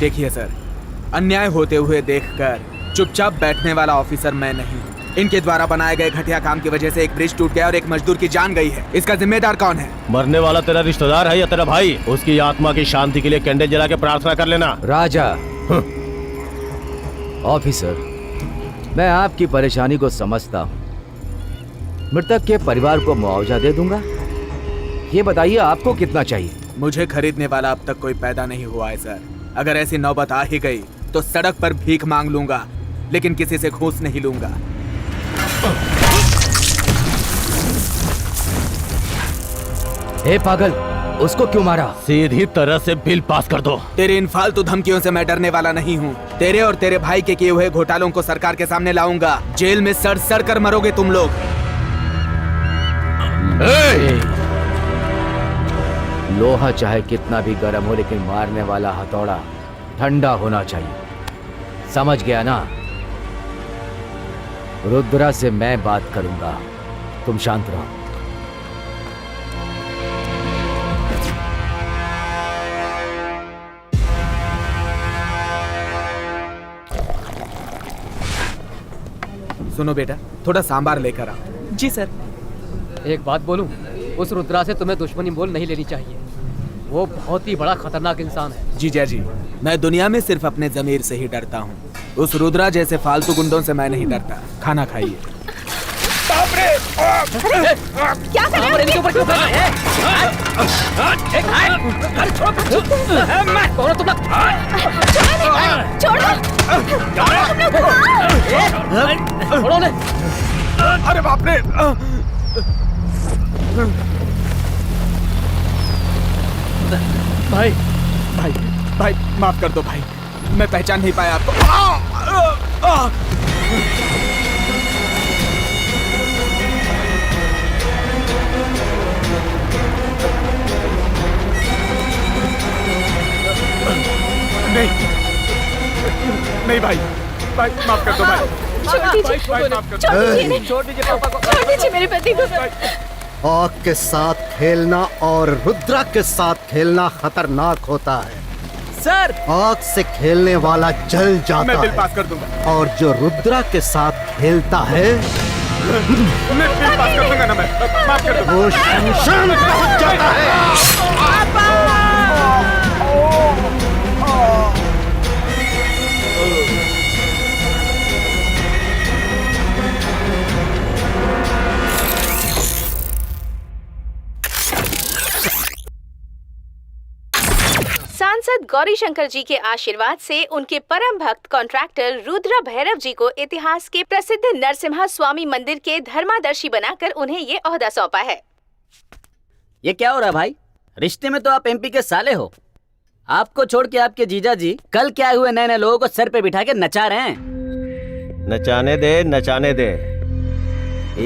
देखिए सर, अन्याय होते हुए देखकर चुपचाप बैठने वाला ऑफिसर मैं नहीं हूँ। इनके द्वारा बनाए गए घटिया काम की वजह से एक ब्रिज टूट गया और एक मजदूर की जान गई है। इसका जिम्मेदार कौन है? मरने वाला तेरा रिश्तेदार है या तेरा भाई? उसकी आत्मा की शांति के लिए कैंडल जला के प्रार्थना कर लेना। राजा, ऑफिसर, मैं आपकी परेशानी को समझता हूँ। मृतक के परिवार को मुआवजा दे दूंगा। ये बताइए आपको कितना चाहिए? मुझे खरीदने वाला अब तक कोई पैदा नहीं हुआ है सर। अगर ऐसी नौबत आ ही गई तो सड़क पर भीख मांग लूंगा, लेकिन किसी से घूस नहीं लूंगा। ए पागल, उसको क्यों मारा? सीधी तरह से बिल पास कर दो। तेरे इन फालतू धमकियों से मैं डरने वाला नहीं हूँ। तेरे और तेरे भाई के किए हुए घोटालों को सरकार के सामने लाऊंगा। जेल में सड़ सड़ कर मरोगे तुम लोग। लोहा चाहे कितना भी गर्म हो, लेकिन मारने वाला हथौड़ा ठंडा होना चाहिए। समझ गया ना? रुद्रा से मैं बात करूंगा, तुम शांत रहो। सुनो बेटा, थोड़ा सांबार लेकर आओ। जी सर। एक बात बोलूं, उस रुद्रा से तुम्हें दुश्मनी मोल नहीं लेनी चाहिए। वो बहुत ही बड़ा खतरनाक इंसान है। जीजा जी, मैं दुनिया में सिर्फ अपने जमीर से ही डरता हूँ। उस रुद्रा जैसे फालतू गुंडों से मैं नहीं डरता। खाना खाइए। बाप रे! क्या कर रहे हो? इनके ऊपर क्यों कर रहे हैं? अरे छोड़ो तुम लोग। छोड़ो ने। अरे बाप रे! भाई भाई भाई, माफ कर दो भाई, मैं पहचान नहीं पाया आपको। नहीं नहीं भाई, भाई माफ कर दो भाई। छोड़ दीजिए पापा को। छोड़ दीजिए मेरे पति को। आग के साथ खेलना और रुद्रा के साथ खेलना खतरनाक होता है सर। आग से खेलने वाला जल जाता मैं बिल है पास कर दूंगा। और जो रुद्रा के साथ खेलता है मैं बिल पास कर दूंगा ना। मैं माफ कर दो। वो शमशान पहुंच जाता है। सांसद गौरीशंकर जी के आशीर्वाद से उनके परम भक्त कॉन्ट्रैक्टर रुद्र भैरव जी को इतिहास के प्रसिद्ध नरसिम्हा स्वामी मंदिर के धर्मादर्शी बनाकर उन्हें ये ओहदा सौंपा है। ये क्या हो रहा है भाई? रिश्ते में तो आप एमपी के साले हो। आपको छोड़ के आपके जीजा जी कल क्या हुए नए नए लोगों को सर पे बिठा के नचा रहे हैं। नचाने दे, नचाने दे।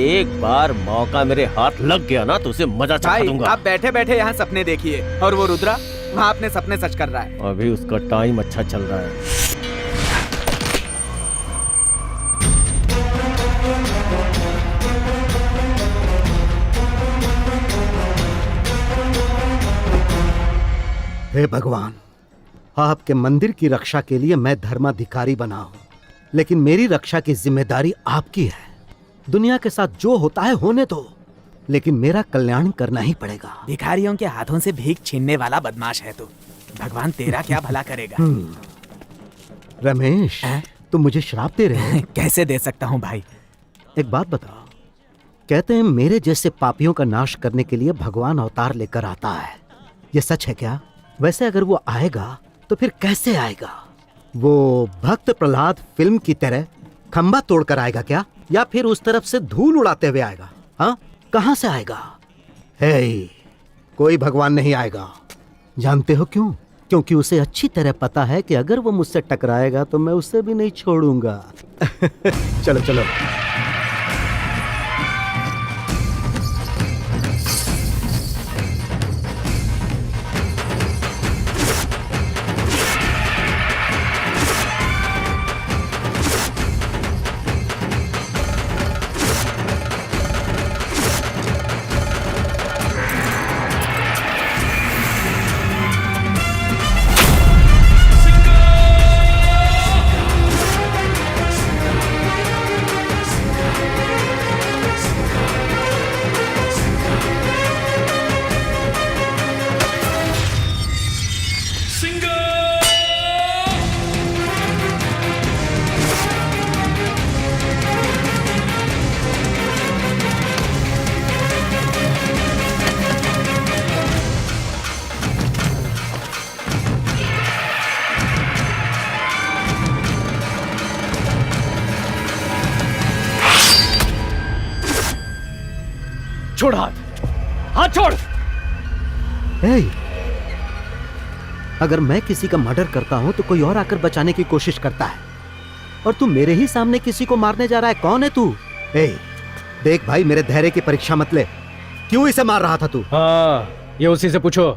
एक बार मौका मेरे हाथ लग गया ना तो उसे मजा चखा दूंगा। आप बैठे बैठे यहाँ सपने देखिए और वो रुद्रा वहाँ अपने सपने सच कर रहा है। अभी उसका टाइम अच्छा चल रहा है। हे भगवान, आपके मंदिर की रक्षा के लिए मैं धर्माधिकारी बना हूँ, लेकिन मेरी रक्षा की जिम्मेदारी आपकी है। दुनिया के साथ जो होता है होने दो, लेकिन मेरा कल्याण करना ही पड़ेगा। भिखारियों के हाथों से भीख छीनने वाला बदमाश है तू। भगवान तेरा क्या भला करेगा। रमेश, तुम मुझे श्राप दे रहे हो? कैसे दे सकता हूँ भाई। एक बात बताओ, कहते हैं मेरे जैसे पापियों का नाश करने के लिए भगवान अवतार लेकर आता है। ये सच है क्या? वैसे अगर वो आएगा तो फिर कैसे आएगा? वो भक्त प्रहलाद फिल्म की तरह खंबा तोड़कर आएगा क्या, या फिर उस तरफ से धूल उड़ाते हुए आएगा? हाँ, कहां से आएगा? हे, कोई भगवान नहीं आएगा। जानते हो क्यों? क्योंकि उसे अच्छी तरह पता है कि अगर वो मुझसे टकराएगा तो मैं उसे भी नहीं छोड़ूंगा। चलो चलो। छोड़ हाथ, हाथ छोड़। ए, अगर मैं किसी का मर्डर करता हूं तो कोई और आकर बचाने की कोशिश करता है, और तू मेरे ही सामने किसी को मारने जा रहा है। कौन है तू? ए, देख भाई, मेरे धैर्य की परीक्षा मत ले। क्यों इसे मार रहा था तू? हाँ, ये उसी से पूछो।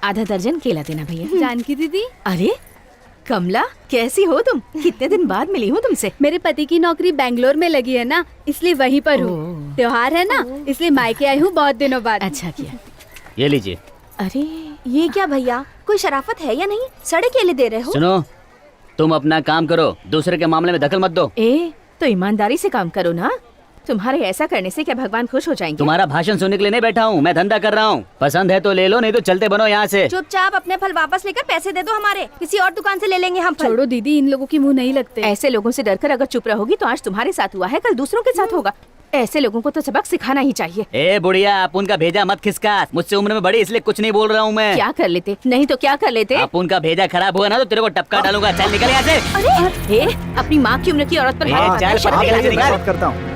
आधा दर्जन केला देना भैया। जानकी दीदी, अरे कमला, कैसी हो तुम? कितने दिन बाद मिली हूँ तुमसे। मेरे पति की नौकरी बेंगलोर में लगी है ना, इसलिए वहीं पर हूँ। त्योहार है ना, इसलिए मायके आई हूँ बहुत दिनों बाद। अच्छा किया। ये लीजिए। अरे ये क्या भैया, कोई शराफत है या नहीं? सड़े केले दे रहे हो? सुनो, तुम अपना काम करो, दूसरे के मामले में दखल मत दो। तो ईमानदारी से काम करो ना। तुम्हारे ऐसा करने से क्या भगवान खुश हो जाएंगे? तुम्हारा भाषण सुनने के लिए नहीं बैठा हूँ, मैं धंधा कर रहा हूँ। पसंद है तो ले लो, नहीं तो चलते बनो यहाँ से। चुपचाप अपने फल वापस लेकर पैसे दे दो हमारे, किसी और दुकान से ले लेंगे हम फल। छोड़ो दीदी, इन लोगों की मुंह नहीं लगते। ऐसे लोगों से डरकर अगर चुप रहोगी तो आज तुम्हारे साथ हुआ है, कल दूसरों के साथ होगा। ऐसे लोगों को तो सबक सिखाना ही चाहिए। ए बुढ़िया, आप उनका भेजा मत खिसका। मुझसे उम्र में बड़ी इसलिए कुछ नहीं बोल रहा हूँ मैं। क्या कर लेते? नहीं तो क्या कर लेते? आप उनका भेजा खराब हुआ ना तो तेरे को टपका डालूंगा। चल निकल यहाँ से। अरे अपनी माँ की उम्र की औरत पर हाथ उठाना शर्म नहीं आती? बात करता हूँ।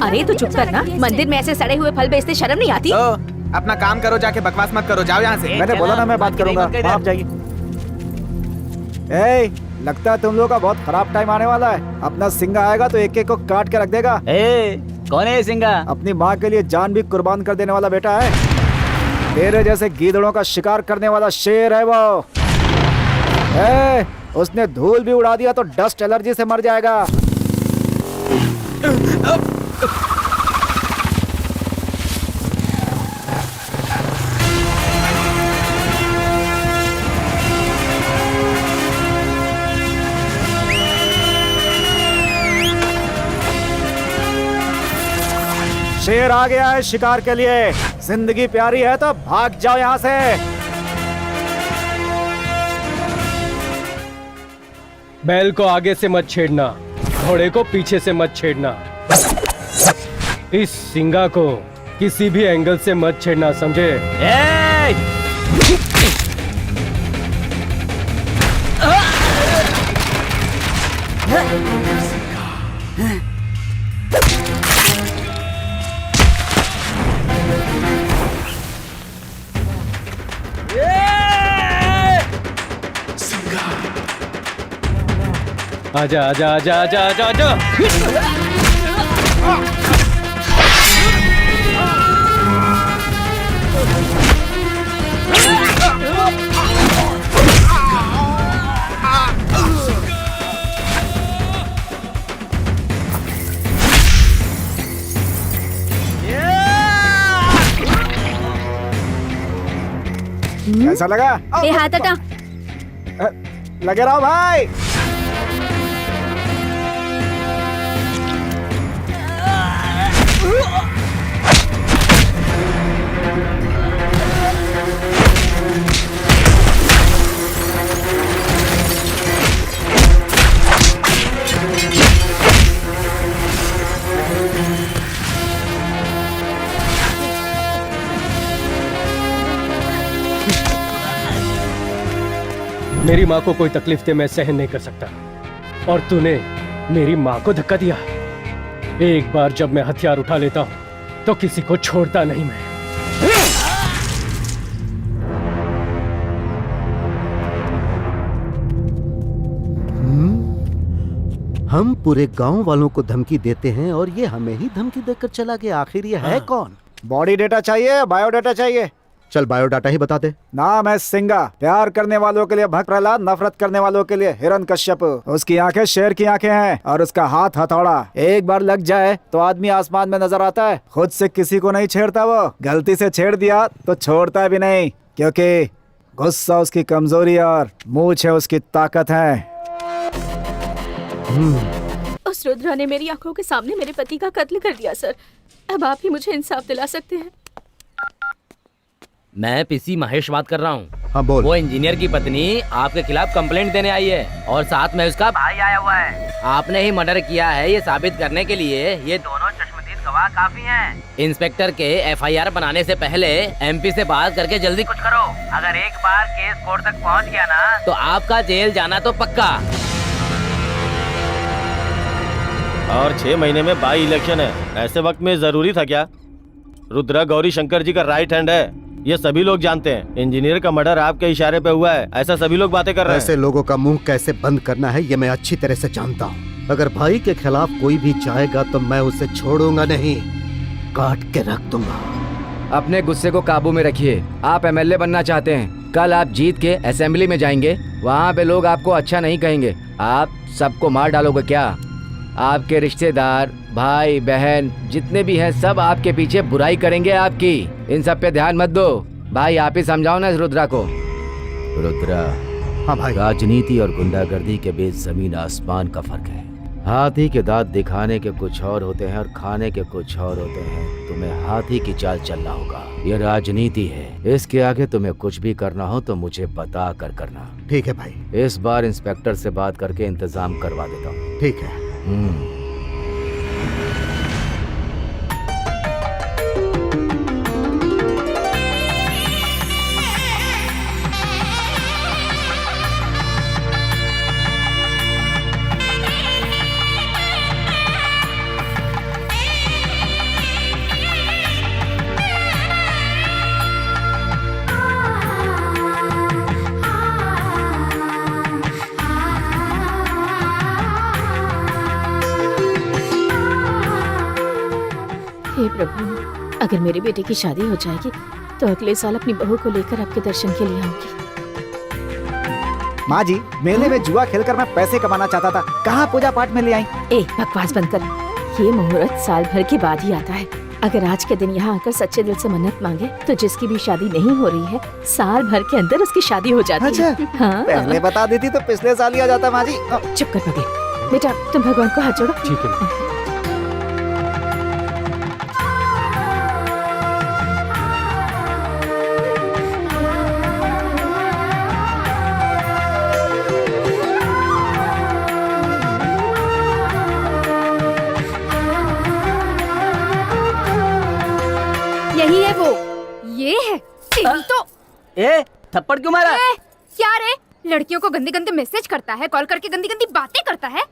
अरे तो चुप करना। मंदिर में ऐसे सड़े हुए फल बेचते शर्म नहीं आती? अपना काम करो, जाके बकवास मत करो, जाओ यहाँ से। मैंने बोला ना मैं बात करूंगा, आप जाइए। लगता है तुम लोगों का बहुत खराब टाइम आने वाला है। अपना सिंगा आएगा तो एक एक को काट के रख देगा। कौन है ये सिंगा? अपनी माँ के लिए जान भी कुर्बान कर देने वाला बेटा है। तेरे जैसे गीदड़ों का शिकार करने वाला शेर है वो। उसने धूल भी उड़ा दिया तो डस्ट एलर्जी से मर जाएगा। शेर आ गया है शिकार के लिए। जिंदगी प्यारी है तो भाग जाओ यहाँ से। बैल को आगे से मत छेड़ना, घोड़े को पीछे से मत छेड़ना। इस सिंगा को किसी भी एंगल से मत छेड़ना, समझे? आजा आजा आजा आजा आजा आजा। कैसा लगा? ए हाथ हटा। लगे रहो भाई। मेरी माँ को कोई तकलीफ दे मैं सहन नहीं कर सकता, और तूने मेरी माँ को धक्का दिया। एक बार जब मैं हथियार उठा लेता हूँ तो किसी को छोड़ता नहीं मैं। हम पूरे गांव वालों को धमकी देते हैं और ये हमें ही धमकी देकर चला गया। आखिर ये है कौन? बॉडी डेटा चाहिए, बायोडाटा चाहिए? चल बायोडाटा ही बता दे। नाम है सिंगा। प्यार करने वालों के लिए भक्त प्रहलाद, नफरत करने वालों के लिए हिरण्यकश्यप। उसकी आंखें शेर की आंखें हैं और उसका हाथ हथौड़ा। एक बार लग जाए तो आदमी आसमान में नजर आता है। खुद से किसी को नहीं छेड़ता वो, गलती से छेड़ दिया तो छोड़ता भी नहीं, क्योंकि गुस्सा उसकी कमजोरी और मूंछ है उसकी ताकत है। उस रुद्रा ने मेरी आंखों के सामने मेरे पति का कत्ल कर दिया सर। अब आप ही मुझे इंसाफ दिला सकते हैं। मैं पीसी महेश बात कर रहा हूँ। हाँ बोल। वो इंजीनियर की पत्नी आपके खिलाफ कंप्लेंट देने आई है और साथ में उसका भाई आया हुआ है। आपने ही मर्डर किया है ये साबित करने के लिए ये दोनों चश्मदीद गवाह काफी हैं। इंस्पेक्टर के एफआईआर बनाने से पहले एमपी से बात करके जल्दी कुछ करो। अगर एक बार केस कोर्ट तक पहुँच गया ना तो आपका जेल जाना तो पक्का। और 6 महीने में बाई इलेक्शन है। ऐसे वक्त में जरूरी था क्या? रुद्रा गौरी शंकर जी का राइट हैंड है, ये सभी लोग जानते हैं। इंजीनियर का मर्डर आपके इशारे पे हुआ है, ऐसा सभी लोग बातें कर रहे हैं। ऐसे लोगों का मुंह कैसे बंद करना है ये मैं अच्छी तरह से जानता हूँ। अगर भाई के खिलाफ कोई भी जाएगा तो मैं उसे छोड़ूंगा नहीं, काट के रख दूंगा। अपने गुस्से को काबू में रखिए। आप एमएलए बनना चाहते हैं, कल आप जीत के असेंबली में जाएंगे, वहाँ पे लोग आपको अच्छा नहीं कहेंगे, आप सबको मार डालोगे क्या? आपके रिश्तेदार, भाई बहन जितने भी हैं सब आपके पीछे बुराई करेंगे आपकी। इन सब पे ध्यान मत दो। भाई आप ही समझाओ ना इस रुद्रा को। रुद्रा, हाँ भाई। राजनीति और गुंडागर्दी के बीच जमीन आसमान का फर्क है। हाथी के दांत दिखाने के कुछ और होते हैं और खाने के कुछ और होते हैं। तुम्हें हाथी की चाल चलना होगा, ये राजनीति है। इसके आगे तुम्हें कुछ भी करना हो तो मुझे बता कर करना। ठीक है भाई। इस बार इंस्पेक्टर से बात करके इंतजाम करवा देता हूँ। ठीक है। हे प्रभु, अगर मेरे बेटे की शादी हो जाएगी तो अगले साल अपनी बहू को लेकर आपके दर्शन के लिए आऊंगी। माँ जी, मेले में जुआ खेलकर मैं पैसे कमाना चाहता था, कहाँ पूजा पाठ में ले आई? ए, बकवास बंद कर। ये मुहूर्त साल भर के बाद ही आता है। अगर आज के दिन यहाँ आकर सच्चे दिल से मन्नत मांगे तो जिसकी भी शादी नहीं हो रही है साल भर के अंदर उसकी शादी हो जाती है। हाँ, पहले बता देती तो पिछले साल ही आ जाता माँ जी। चुप कर पगे। बेटा तुम भगवान को हाथ जोड़ो। ठीक है। यही है वो, ये है तेरी तो। ए, थप्पड़ क्यों मारा? क्या रे, लड़कियों को गंदे गंदे मैसेज करता है, कॉल करके गंदी गंदी बातें करता है।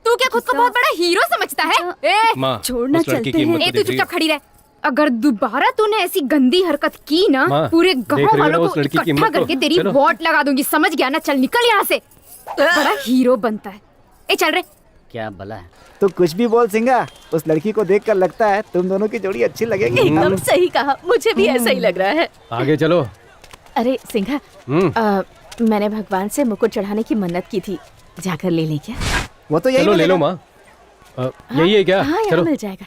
तू क्या खुद को बहुत बड़ा हीरो समझता है? माँ, छोड़ना उस लड़की चलते की हिम्मत हैं। को तू देख रही चुपचाप खड़ी रह। अगर दोबारा तूने ऐसी गंदी हरकत की ना, माँ, पूरे देख गांव रही हो ना वालों उस को लड़की की इकट्ठा हिम्मत को? करके तेरी चलो। वोट लगा दूंगी, समझ गया ना? चल निकल यहाँ से, बड़ा हीरो बनता है। ए चल रे। क्या भला है? तो कुछ भी बोल सिंगा, उस लड़की को देखकर लगता है तुम दोनों की जोड़ी अच्छी लगेगी। एकदम सही कहा, मुझे भी ऐसा ही लग रहा है। आगे चलो। अरे सिंघा, मैंने भगवान से मुकुट चढ़ाने की मन्नत की थी, जाकर ले ले क्या? वो तो यही चलो ले लो माँ। यही है क्या? हाँ, यहाँ चलो मिल जाएगा।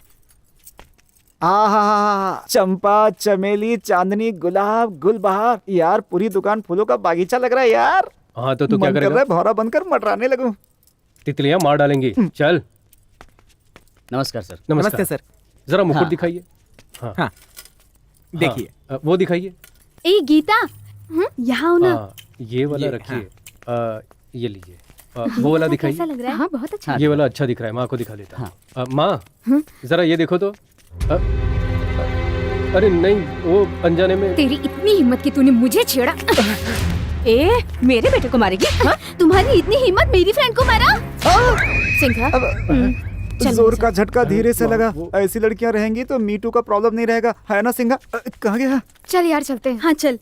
चंपा, चमेली, चांदनी, गुलाब, गुलबहार, यार पूरी दुकान फूलों का बागीचा लग रहा है यार। हाँ तो क्या मन कर करेगा? रहा है भौरा बनकर मटराने लगूं। तितलियां मार डालेंगी। चल। नमस्कार सर। नमस्ते सर। जरा मुकुट हाँ। दिखाइए। हाँ, देखिए। हाँ, वो दिखाइए। ए गीता, यहाँ आओ ना। हाँ, ये वाला ये, रखिए। ये लीजिए। वो वाला दिखाइए। कैसा लग रहा है? हाँ, बहुत अच्छा। ये वाला अच्छा दिख रहा है, माँ को दिखा देता हूँ। माँ, जरा ये देखो तो। अरे नहीं, वो अनजाने में। तेरी इतनी हिम्मत कि तूने मुझे छेड़ा। ए, मेरे बेटे को मारेगी? तुम्हारी इतनी हिम्मत मेरी फ्रेंड को मारा? सिंघा, चल जोर मेरे का झटका धीरे से लगा। ऐसी लड़कियां रहेंगी तो मीटू का प्रॉब्लम नहीं रहेगा, है ना सिंगा? कहाँ गया? चल यार चलते हैं। हाँ चल।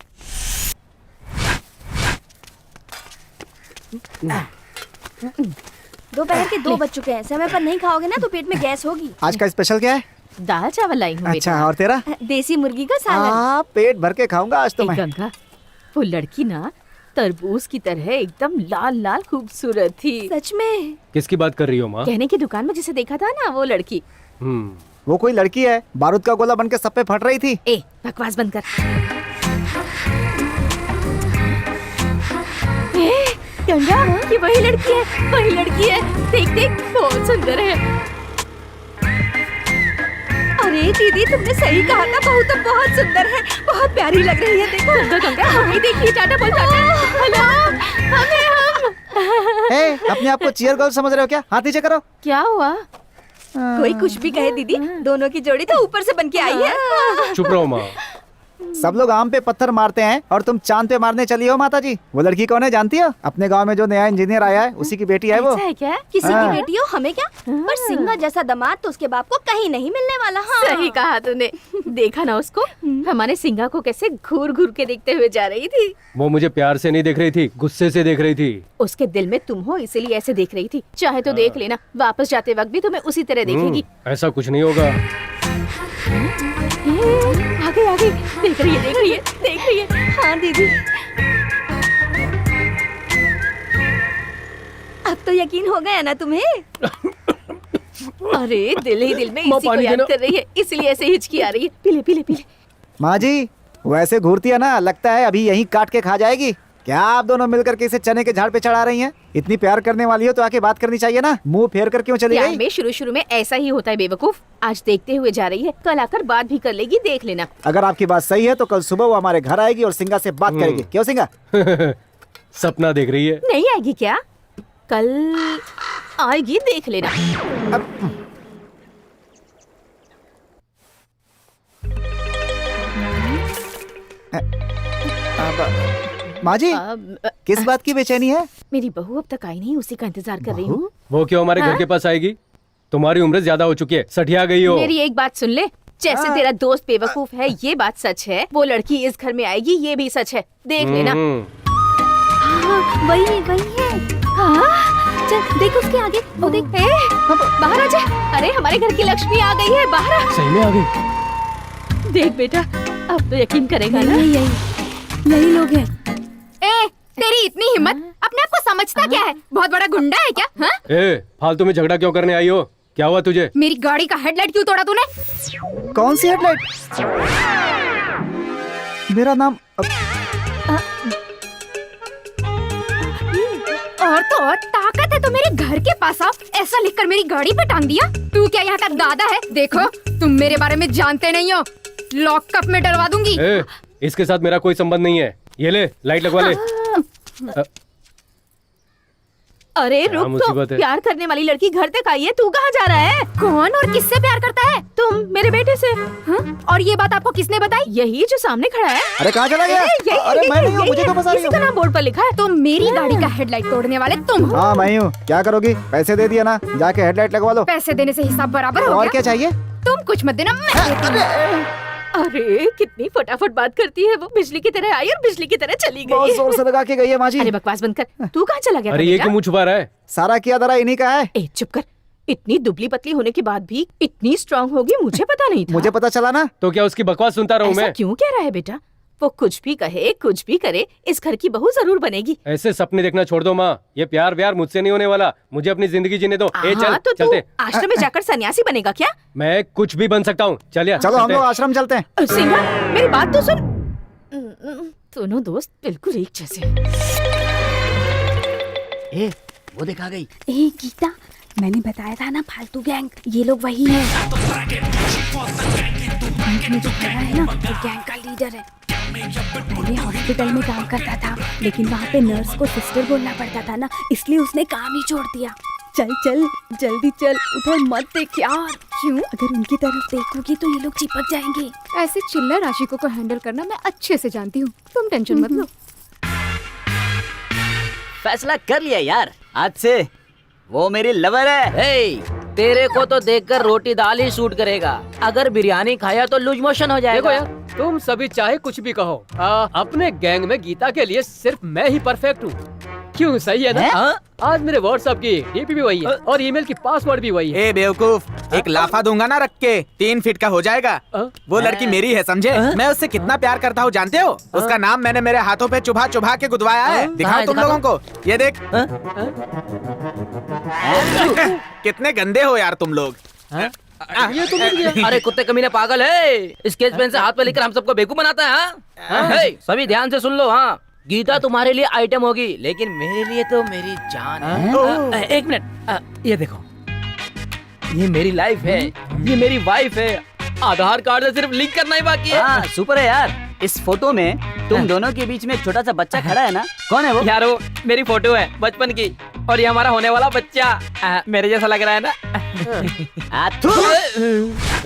दोपहर के 2 बज चुके हैं, समय पर नहीं खाओगे ना तो पेट में गैस होगी। आज का स्पेशल क्या है? दाल चावल लाई हूँ। अच्छा, और तेरा? देसी मुर्गी का सालन। हाँ, पेट भर के खाऊंगा आज तो मैं। गंगा, वो लड़की ना तरबूज की तरह एकदम लाल लाल खूबसूरत थी। सच में? किसकी बात कर रही हो माँ? कहने की दुकान में जिसे देखा था ना, वो लड़की। वो कोई लड़की है, बारूद का गोला बनके सब पे फट रही थी। ए, बकवास बंद कर। गंगा, ये वही लड़की है, वही लड़की है। देख देख, बहुत सुंदर है। अरे दीदी, तुमने सही कहा था, बहू तो बहुत सुंदर है, बहुत प्यारी लग रही है। देखो गंगा, गंगा, हमें देखिए, टाटा बोल, टाटा। हेलो, हम अपने आप को चीयर गर्ल समझ रहे हो क्या? हाथ नीचे करो। क्या हुआ? कोई कुछ भी कहे दीदी, दोनों की जोड़ी तो ऊपर से बन के आई है। चुप रहो माँ। सब लोग आम पे पत्थर मारते हैं और तुम चांद पे मारने चली हो माता जी। वो लड़की कौन है जानती हो? अपने गांव में जो नया इंजीनियर आया है उसी की बेटी है वो। ऐसा है क्या? किसी हाँ। की बेटी हो हमें क्या? पर सिंगा जैसा दामाद तो उसके बाप को कहीं नहीं मिलने वाला। हाँ। सही कहा तूने। देखा ना उसको, हमारे सिंगा को कैसे घूर घूर के देखते हुए जा रही थी। वो मुझे प्यार से नहीं देख रही थी, गुस्से से देख रही थी। उसके दिल में तुम हो इसीलिए ऐसे देख रही थी। चाहे तो देख लेना, वापस जाते वक्त भी तुम्हें उसी तरह देखेगी। ऐसा कुछ नहीं होगा। आगे आगे देख रही है, देख रही है, देख रही है। हाँ दीदी, अब तो यकीन हो गया ना तुम्हें? अरे दिल ही दिल में माँ, इसी को पानी याद देना। कर रही है, इसलिए ऐसे हिचकी आ रही है। पीले पीले पीले। माँ जी वैसे घूरती है ना, लगता है अभी यहीं काट के खा जाएगी। क्या आप दोनों मिलकर के इसे चने के झाड़ पे चढ़ा रही हैं? इतनी प्यार करने वाली हो तो आके बात करनी चाहिए ना, मुंह फेर कर क्यों चली प्यार गई? में शुरू में ऐसा ही होता है बेवकूफ। आज देखते हुए जा रही है, कल आकर बात भी कर लेगी, देख लेना। अगर आपकी बात सही है तो कल सुबह वो हमारे घर आएगी और सिंगा से बात करेगी। क्यों सिंगा? सपना देख रही है। नहीं आएगी क्या? कल आएगी, देख लेना। माँ जी किस बात की बेचैनी है? मेरी बहू अब तक आई नहीं, उसी का इंतजार कर रही हूँ। वो क्यों हमारे घर के पास आएगी? तुम्हारी उम्र ज्यादा हो चुकी है, सठिया गई हो। मेरी एक बात सुन ले, जैसे तेरा दोस्त बेवकूफ है ये बात सच है, वो लड़की इस घर में आएगी ये भी सच है, देख लेना। हाँ, वही है। हाँ, चल देख उसके आगे, वो देख। बाहर आ जा। अरे हमारे घर की लक्ष्मी आ गई है, बाहर आ। सही में आ गई? देख बेटा, अब तो यकीन करेगा ना। यही लोग हैं। ए, तेरी इतनी हिम्मत, अपने आप को समझता क्या है? बहुत बड़ा गुंडा है क्या? हाँ? ए, फालतू में झगड़ा क्यों करने आई हो? क्या हुआ तुझे? मेरी गाड़ी का हेडलाइट क्यों तोड़ा तूने? कौन सी हेडलाइट? मेरा नाम और तो और ताकत है तो मेरे घर के पास आओ, ऐसा लिखकर मेरी गाड़ी पे टांग दिया। तू क्या यहाँ का दादा है? देखो तुम मेरे बारे में जानते नहीं हो, लॉकअप में डलवा दूंगी। ए, इसके साथ मेरा कोई संबंध नहीं है। ये ले लाइट लगवा ले। अरे क्या रुक तो, मुसीबत है? प्यार करने वाली लड़की घर तक आई है, तू कहाँ जा रहा है? कौन और किससे प्यार करता है? तुम मेरे बेटे से। हाँ? और ये बात आपको किसने बताई? यही जो सामने खड़ा है। अरे कहाँ चला गया? अरे मैं नहीं हूँ, मुझे तो बता रही इसी का हूँ। नाम बोर्ड पर लिखा है। तो मेरी गाड़ी का हेडलाइट तोड़ने वाले तुम हो। हाँ मैं हूँ। क्या करोगी? पैसे दे दिया ना, जाके हेडलाइट लगवा लो। पैसे देने से हिसाब बराबर हो और गया। क्या चाहिए? तुम कुछ मत देना, मैं देती हूँ। अरे कितनी फटाफट बात करती है वो, बिजली की तरह आई और बिजली की तरह चली बहुत गई। जोर से लगा के गई है माँ जी। अरे बकवास बंद कर, तू कहाँ चला गया था अरे ये बेटा? क्यों मुँह छुपा रहा है? सारा किया धरा इन्हीं का है। ए चुप कर, इतनी दुबली पतली होने के बाद भी इतनी स्ट्रांग होगी मुझे पता नहीं था। मुझे पता चला ना। तो क्या उसकी बकवास सुनता रहूं ऐसा मैं? क्यों कह रहा है बेटा? वो कुछ भी कहे कुछ भी करे, इस घर की बहू जरूर बनेगी। ऐसे सपने देखना छोड़ दो माँ, ये प्यार व्यार मुझसे नहीं होने वाला। मुझे अपनी जिंदगी जीने दो। ए चल, हाँ, तो तू चलते। आश्रम में जाकर सन्यासी बनेगा क्या? मैं कुछ भी बन सकता हूँ। चलिए चलो हम लोग आश्रम चलते हैं। सिंगा मेरी बात तो सुन। दोनों दोस्त बिल्कुल एक जैसे। ए, वो देखा गई। ए गीता, मैंने बताया था ना फालतू गैंग, ये लोग वही हैं। बैंक में जो खड़ा है ना, वो गैंग का लीडर है। पहले हॉस्पिटल में काम करता था, लेकिन वहाँ पे नर्स को सिस्टर बोलना पड़ता था ना, इसलिए उसने काम ही छोड़ दिया। चल चल जल्दी चल, उधर मत देख यार। क्यों? अगर उनकी तरफ देखोगी तो ये लोग चिपक जाएंगे। ऐसे चिल्लर आशिकों को हैंडल करना मैं अच्छे से जानती हूँ, तुम टेंशन मत लो। फैसला कर लिया यार, आज से वो मेरी लवर है। हे, तेरे को तो देखकर रोटी दाल ही सूट करेगा, अगर बिरयानी खाया तो लूज मोशन हो जाएगा। देखो यार, तुम सभी चाहे कुछ भी कहो, अपने गैंग में गीता के लिए सिर्फ मैं ही परफेक्ट हूँ। क्यों, सही है ना? आज मेरे व्हाट्सएप की डीपी भी वही है और ईमेल की पासवर्ड भी वही है। ए बेवकूफ, एक लाफा दूंगा ना रख के, 3 फीट का हो जाएगा। वो लड़की मेरी है समझे? मैं उससे कितना प्यार करता हूँ जानते हो? उसका नाम मैंने मेरे हाथों पे चुभा चुभा के गुदवाया है। दिखाओ तुम लोगों को, ये देख। कितने गंदे हो यार तुम लोग। ये तो मिल गया। अरे कुत्ते कमीने पागल है, स्केच पेन से हाथ पे लेकर हम सबको बेवकूफ बनाता है। हाँ? हे, सभी ध्यान से सुन लो। हाँ, गीता तुम्हारे लिए आइटम होगी, लेकिन मेरे लिए तो मेरी जान है। एक मिनट, ये देखो, ये मेरी लाइफ है, ये मेरी वाइफ है। आधार कार्ड से सिर्फ लिंक करना ही बाकी है। हाँ, सुपर है यार। इस फोटो में तुम दोनों के बीच में एक छोटा सा बच्चा खड़ा है ना, कौन है वो? यार वो मेरी फोटो है बचपन की, और ये हमारा होने वाला बच्चा मेरे जैसा लग रहा है ना।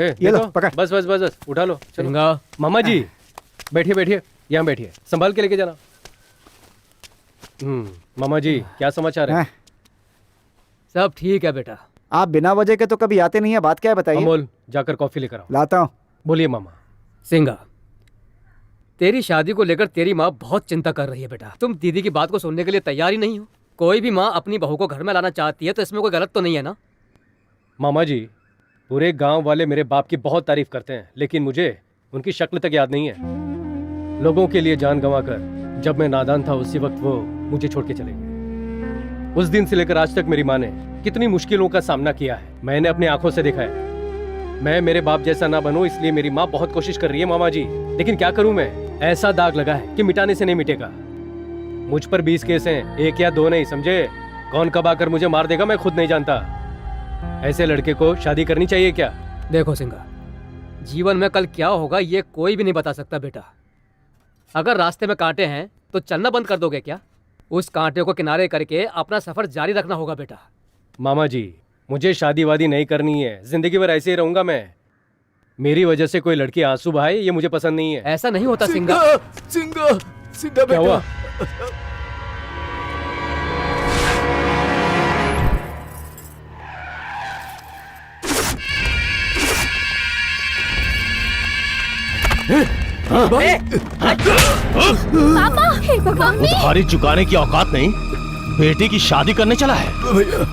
ये लो, पकड़। बस बस बस बस, उठा लो। चलो मामा जी, बैठिए बैठिए, यहाँ बैठिए, संभाल के लेके जाना। मामा जी क्या समाचार है? सब ठीक है बेटा। आप बिना वजह के तो कभी आते नहीं है, बात क्या है बताइए? अमोल जाकर कॉफी लेकर आओ। लाता हूँ। बोलिए मामा। सिंगा, तेरी शादी को लेकर तेरी माँ बहुत चिंता कर रही है बेटा। तुम दीदी की बात को सुनने के लिए तैयार ही नहीं हो। कोई भी माँ अपनी बहू को घर में लाना चाहती है तो इसमें कोई गलत तो नहीं है ना? मामा जी, पूरे गांव वाले मेरे बाप की बहुत तारीफ करते हैं, लेकिन मुझे उनकी शक्ल तक याद नहीं है। लोगों के लिए जान गंवाकर जब मैं नादान था उसी वक्त वो मुझे छोड़ के चले गए। उस दिन से लेकर आज तक मेरी माँ ने कितनी मुश्किलों का सामना किया है, मैंने अपनी आंखों से देखा है। मैं मेरे बाप जैसा ना बनूं, इसलिए मेरी माँ बहुत कोशिश कर रही है मामा जी, लेकिन क्या करूं मैं? ऐसा दाग लगा है कि मिटाने से नहीं मिटेगा। मुझ पर 20 केस हैं, 1 या 2 नहीं, समझे? कौन कब आकर मुझे मार देगा मैं खुद नहीं जानता। ऐसे लड़के को शादी करनी चाहिए क्या? देखो सिंगा, जीवन में कल क्या होगा ये कोई भी नहीं बता सकता बेटा। अगर रास्ते में कांटे हैं तो चलना बंद कर दोगे क्या? उस कांटे को किनारे करके अपना सफर जारी रखना होगा बेटा। मामा जी, मुझे शादी वादी नहीं करनी है, जिंदगी भर ऐसे ही रहूंगा मैं। मेरी वजह से कोई लड़की आंसू बहाए ये मुझे पसंद नहीं है। ऐसा नहीं होता सिंगा। सिंगा, सिंगा क्या हुआ? पापा, हे भगवान। उधारी चुकाने की औकात नहीं, बेटी की शादी करने चला है। भैया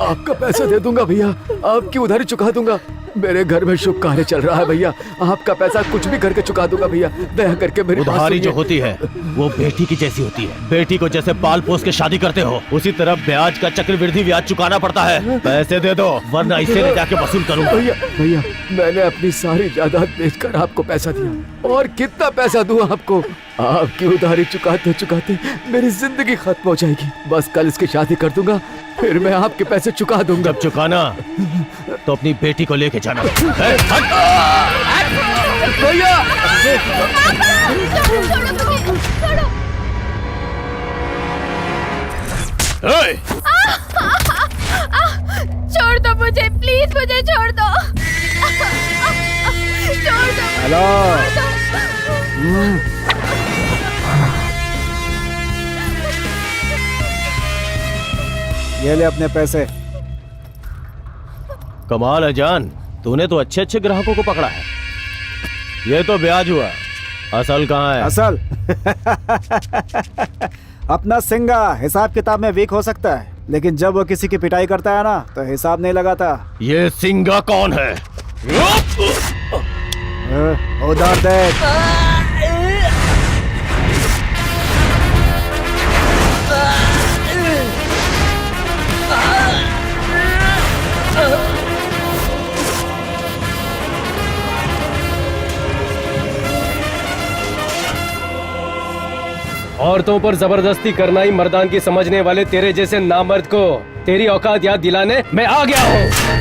आपका पैसा दे दूंगा भैया, आपकी उधारी चुका दूंगा। मेरे घर में शुभ कार्य चल रहा है भैया, आपका पैसा कुछ भी करके चुका दूंगा भैया, दया करके मेरी बात उधारी जो सुनिए। होती है वो बेटी की जैसी होती है। बेटी को जैसे पाल पोस के शादी करते हो उसी तरह ब्याज का चक्रवृद्धि ब्याज चुकाना पड़ता है। पैसे दे दो वरना इसे ले जाके वसूल करूंगा। भैया भैया, मैंने अपनी सारी जायदाद बेचकर आपको पैसा दिया, और कितना पैसा दूं आपको? आपकी उधारी चुकाते चुकाते मेरी जिंदगी खत्म हो जाएगी। बस कल इसकी शादी कर दूंगा, फिर मैं आपके पैसे चुका दूंगा। जब चुकाना तो अपनी बेटी को लेके जाना। भैया छोड़ दो मुझे, प्लीज मुझे छोड़ दो। छोड़ दो। हेलो। ये ले अपने पैसे। कमाल है जान, तूने तो अच्छे अच्छे ग्राहकों को पकड़ा है। ये तो ब्याज हुआ, असल कहाँ है? असल अपना सिंगा हिसाब किताब में वीक हो सकता है, लेकिन जब वो किसी की पिटाई करता है ना तो हिसाब नहीं लगाता। ये सिंगा कौन है? उधर देख। औरतों पर जबरदस्ती करना ही मर्दानगी समझने वाले तेरे जैसे नामर्द को तेरी औकात याद दिलाने मैं आ गया हूँ।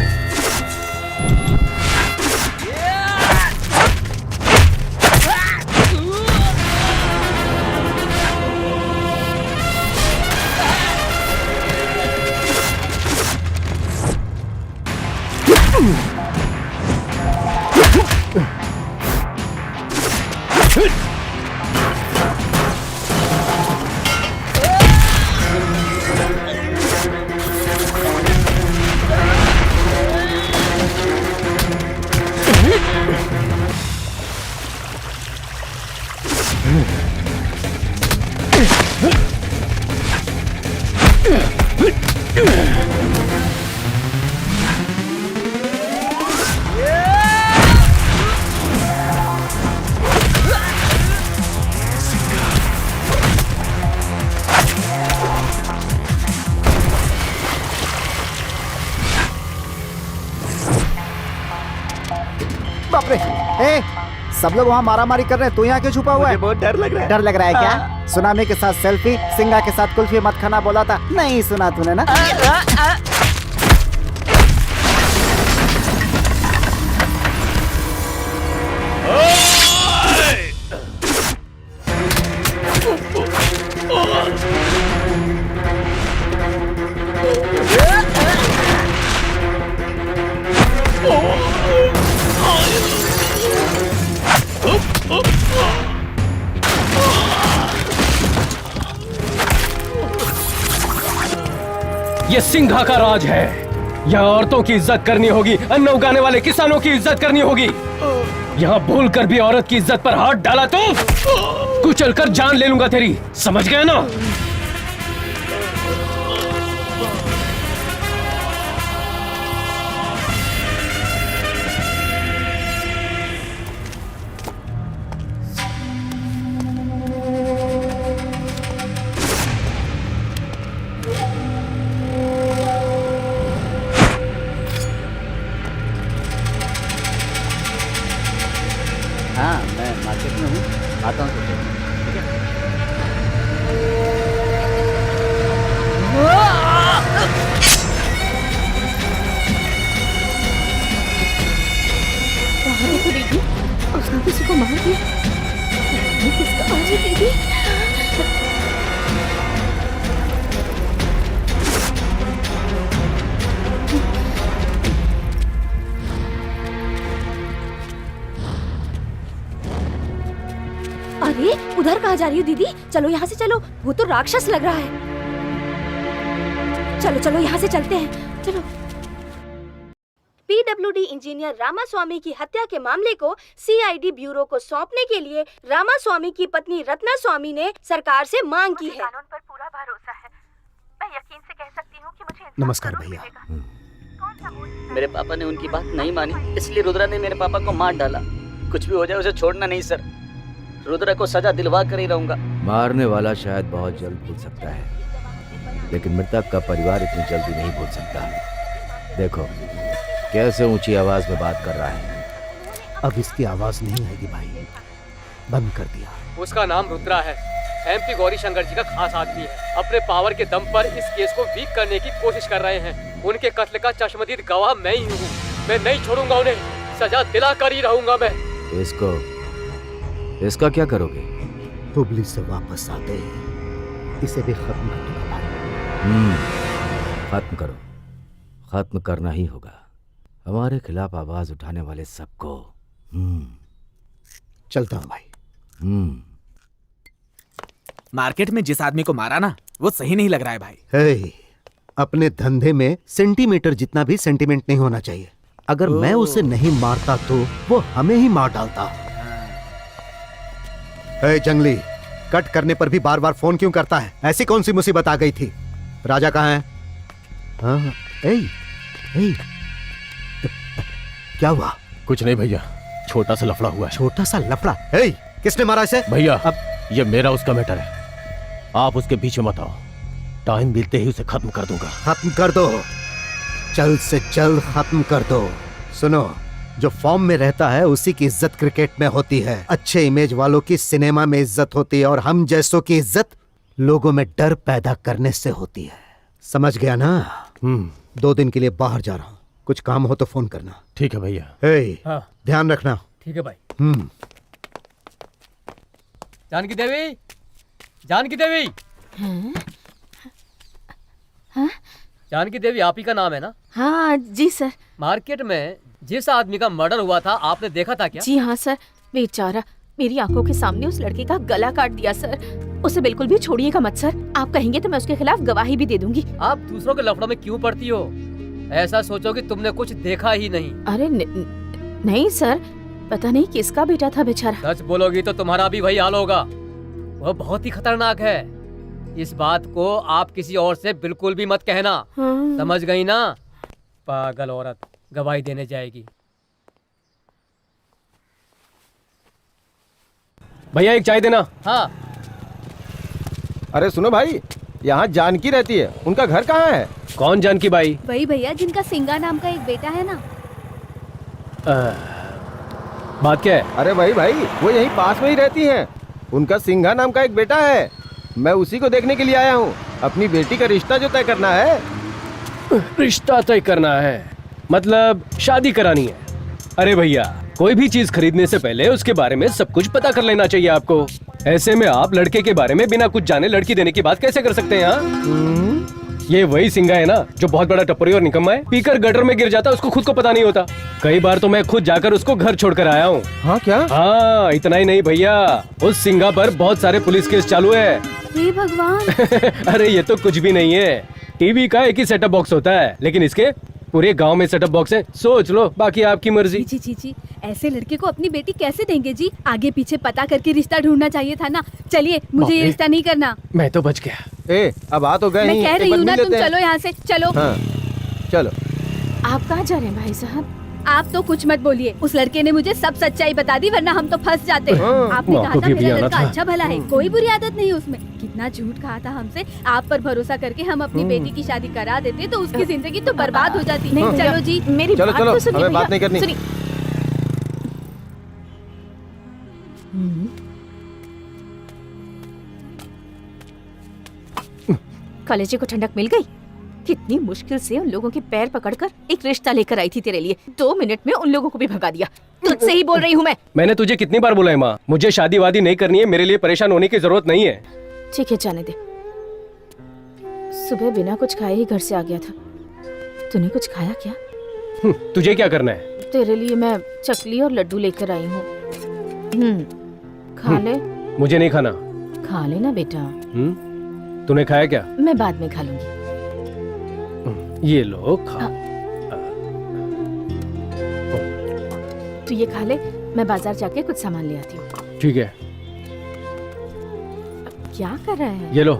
बाप रे, ए, सब लोग वहाँ मारामारी कर रहे हैं, तू यहाँ क्यों छुपा हुआ है? बहुत डर लग रहा है। डर लग रहा है क्या? सुनामी के साथ सेल्फी, सिंगा के साथ कुल्फी मत खाना बोला था, नहीं सुना तूने ना? Oh! ये सिंघा का राज है। यहाँ औरतों की इज्जत करनी होगी, अन्न उगाने वाले किसानों की इज्जत करनी होगी। यहाँ भूल कर भी औरत की इज्जत पर हाथ डाला तो कुचल कर जान ले लूंगा तेरी, समझ गया ना? हाँ, मैं मार्केट में हूँ, आता हूँ तुझे। ठीक है? वहाँ देखो दीदी, उसने किसी को मार दिया। ये किसका आवाज है दीदी? अरे उधर कहाँ जा रही हो दीदी? चलो यहाँ से चलो, वो तो राक्षस लग रहा है। चलो चलो यहाँ से चलते हैं, चलो। पीडब्ल्यूडी इंजीनियर रामास्वामी की हत्या के मामले को सीआईडी ब्यूरो को सौंपने के लिए रामास्वामी की पत्नी रत्ना स्वामी ने सरकार से मांग की है। कानून पर पूरा भरोसा है। मैं यकीन से कह सकती हूँ कि मुझे इंसाफ नमस्कार जरूर भैया। मिलेगा। मेरे पापा ने उनकी बात नहीं मानी, इसलिए रुद्रा ने मेरे पापा को मार डाला। कुछ भी हो जाए उसे छोड़ना नहीं सर। रुद्रा को सजा दिलवा कर ही रहूंगा। मारने वाला शायद बहुत जल्द भूल सकता है, लेकिन मृतक का परिवार इतनी जल्दी नहीं भूल सकता। देखो कैसे ऊंची आवाज में बात कर रहा है। अब इसकी आवाज नहीं आएगी भाई, बंद कर दिया। उसका नाम रुद्रा है, एमपी गौरी शंकर जी का खास आदमी है। अपने पावर के दम पर इस केस को वीक करने की कोशिश कर रहे हैं। उनके कत्ल का चश्मदीद गवाह मैं ही हूँ। मैं नहीं छोड़ूंगा उन्हें, सजा दिला कर ही रहूंगा मैं। इसका क्या करोगे? हुबली से वापस आते ही इसे भी खत्म कर दूंगा भाई। खत्म करो, खत्म करना ही होगा। हमारे खिलाफ आवाज उठाने वाले सबको। चलता हूँ भाई। मार्केट में जिस आदमी को मारा ना, वो सही नहीं लग रहा है भाई। हे, अपने धंधे में सेंटीमीटर जितना भी सेंटीमेंट नहीं होना चाहिए। अगर मैं उसे नहीं मारता तो वो हमें ही मार डालता। हे जंगली, कट करने पर भी बार बार फोन क्यों करता है? ऐसी कौन सी मुसीबत आ गई थी? राजा कहाँ है? हाँ, ए, क्या हुआ? कुछ नहीं भैया, छोटा सा लफड़ा हुआ है। छोटा सा लफड़ा? हे, किसने मारा इसे? भैया अब ये मेरा उसका मैटर है, आप उसके पीछे मत आओ। टाइम मिलते ही उसे खत्म कर दूंगा। खत्म कर दो, जल्द से जल्द खत्म कर दो। सुनो, जो फॉर्म में रहता है उसी की इज्जत क्रिकेट में होती है। अच्छे इमेज वालों की सिनेमा में इज्जत होती है, और हम जैसों की इज्जत लोगों में डर पैदा करने से होती है। समझ गया ना? 2 दिन के लिए बाहर जा रहा हूँ, कुछ काम हो तो फोन करना। ठीक है भैया। हाँ। ध्यान रखना। ठीक है भाई। जानकी देवी, जानकी देवी। हाँ? जानकी देवी आप ही का नाम है ना? हाँ जी सर। मार्केट में जिस आदमी का मर्डर हुआ था आपने देखा था क्या? जी हाँ सर, बेचारा मेरी आंखों के सामने उस लड़के का गला काट दिया सर। उसे बिल्कुल भी छोड़िएगा मत सर। आप कहेंगे तो मैं उसके खिलाफ गवाही भी दे दूंगी। आप दूसरों के लफड़ों में क्यों पड़ती हो? ऐसा सोचो कि तुमने कुछ देखा ही नहीं। अरे नहीं सर, पता नहीं किसका बेटा था बेचारा। सच बोलोगी तो तुम्हारा भी वही हाल होगा। वह बहुत ही खतरनाक है। इस बात को आप किसी और से बिल्कुल भी मत कहना। समझ गई ना? पागल औरत गवाही देने जाएगी। भैया एक चाय देना। हाँ। अरे सुनो भाई, यहाँ जानकी रहती है, उनका घर कहाँ है? कौन जानकी बाई? वही भैया जिनका सिंगा नाम का एक बेटा है ना। बात क्या है? अरे भाई वो यहीं पास में ही रहती हैं। उनका सिंघा नाम का एक बेटा है। मैं उसी को देखने के लिए आया हूँ। अपनी बेटी का रिश्ता जो तय करना है। रिश्ता तय करना है मतलब शादी करानी है? अरे भैया, कोई भी चीज खरीदने से पहले उसके बारे में सब कुछ पता कर लेना चाहिए आपको। ऐसे में आप लड़के के बारे में बिना कुछ जाने लड़की देने की बात कैसे कर सकते हैं? ये वही सिंघा है ना जो बहुत बड़ा टपरी और निकम्मा है, पीकर गटर में गिर जाता, उसको खुद को पता नहीं होता। कई बार तो मैं खुद जाकर उसको घर छोड़कर आया हूँ। हाँ क्या? हाँ, इतना ही नहीं भैया, उस सिंघा पर बहुत सारे पुलिस केस चालू है। हे भगवान। अरे ये तो कुछ भी नहीं है। टीवी का एक ही सेटअप बॉक्स होता है, लेकिन इसके पूरे गांव में सेटअप बॉक्स है। सोच लो, बाकी आपकी मर्जी। जी जी जी, ऐसे लड़के को अपनी बेटी कैसे देंगे जी? आगे पीछे पता करके रिश्ता ढूंढना चाहिए था ना। चलिए, मुझे ये रिश्ता नहीं करना। मैं तो बच गया। ए, अब आ तो गए मैं ही, कह एक रही बार हूँ ना, मिल तुम लेते हैं। चलो यहाँ से, चलो। हाँ, चलो। आप कहाँ जा रहे हैं भाई साहब? आप तो कुछ मत बोलिए, उस लड़के ने मुझे सब सच्चाई बता दी, वरना हम तो फंस जाते। आपने कहा था मेरा लड़का अच्छा भला है, कोई बुरी आदत नहीं उसमें। कितना झूठ कहा था हमसे। आप पर भरोसा करके हम अपनी बेटी की शादी करा देते तो उसकी जिंदगी तो बर्बाद हो जाती। नहीं, चलो जी, मेरी चलो बात चलो, तो सुनिए हमें बात भैया, नहीं करनी। सुनिए। कॉलेज को ठंडक मिल गई। कितनी मुश्किल से उन लोगों के पैर पकड़कर एक रिश्ता लेकर आई थी तेरे लिए। 2 मिनट में उन लोगों को भी भगा दिया। तुझसे ही बोल रही हूँ मैं। मैंने तुझे कितनी बार बोला है माँ, मुझे शादी वादी नहीं करनी है, मेरे लिए परेशान होने की जरूरत नहीं है। ठीक है, जाने दे। सुबह बिना कुछ खाए ही घर से आ गया था। तूने कुछ खाया क्या? तुझे क्या करना है? तेरे लिए मैं चकली और लड्डू लेकर आई हूँ। खा ले। मुझे नहीं खाना। खा लेना बेटा। तूने खाया क्या? मैं बाद में खा लूंगी। ये लो, खा। तू ये खा ले, मैं बाजार जाके कुछ सामान ले आती हूँ। ठीक है। क्या कर रहा है? ये लो,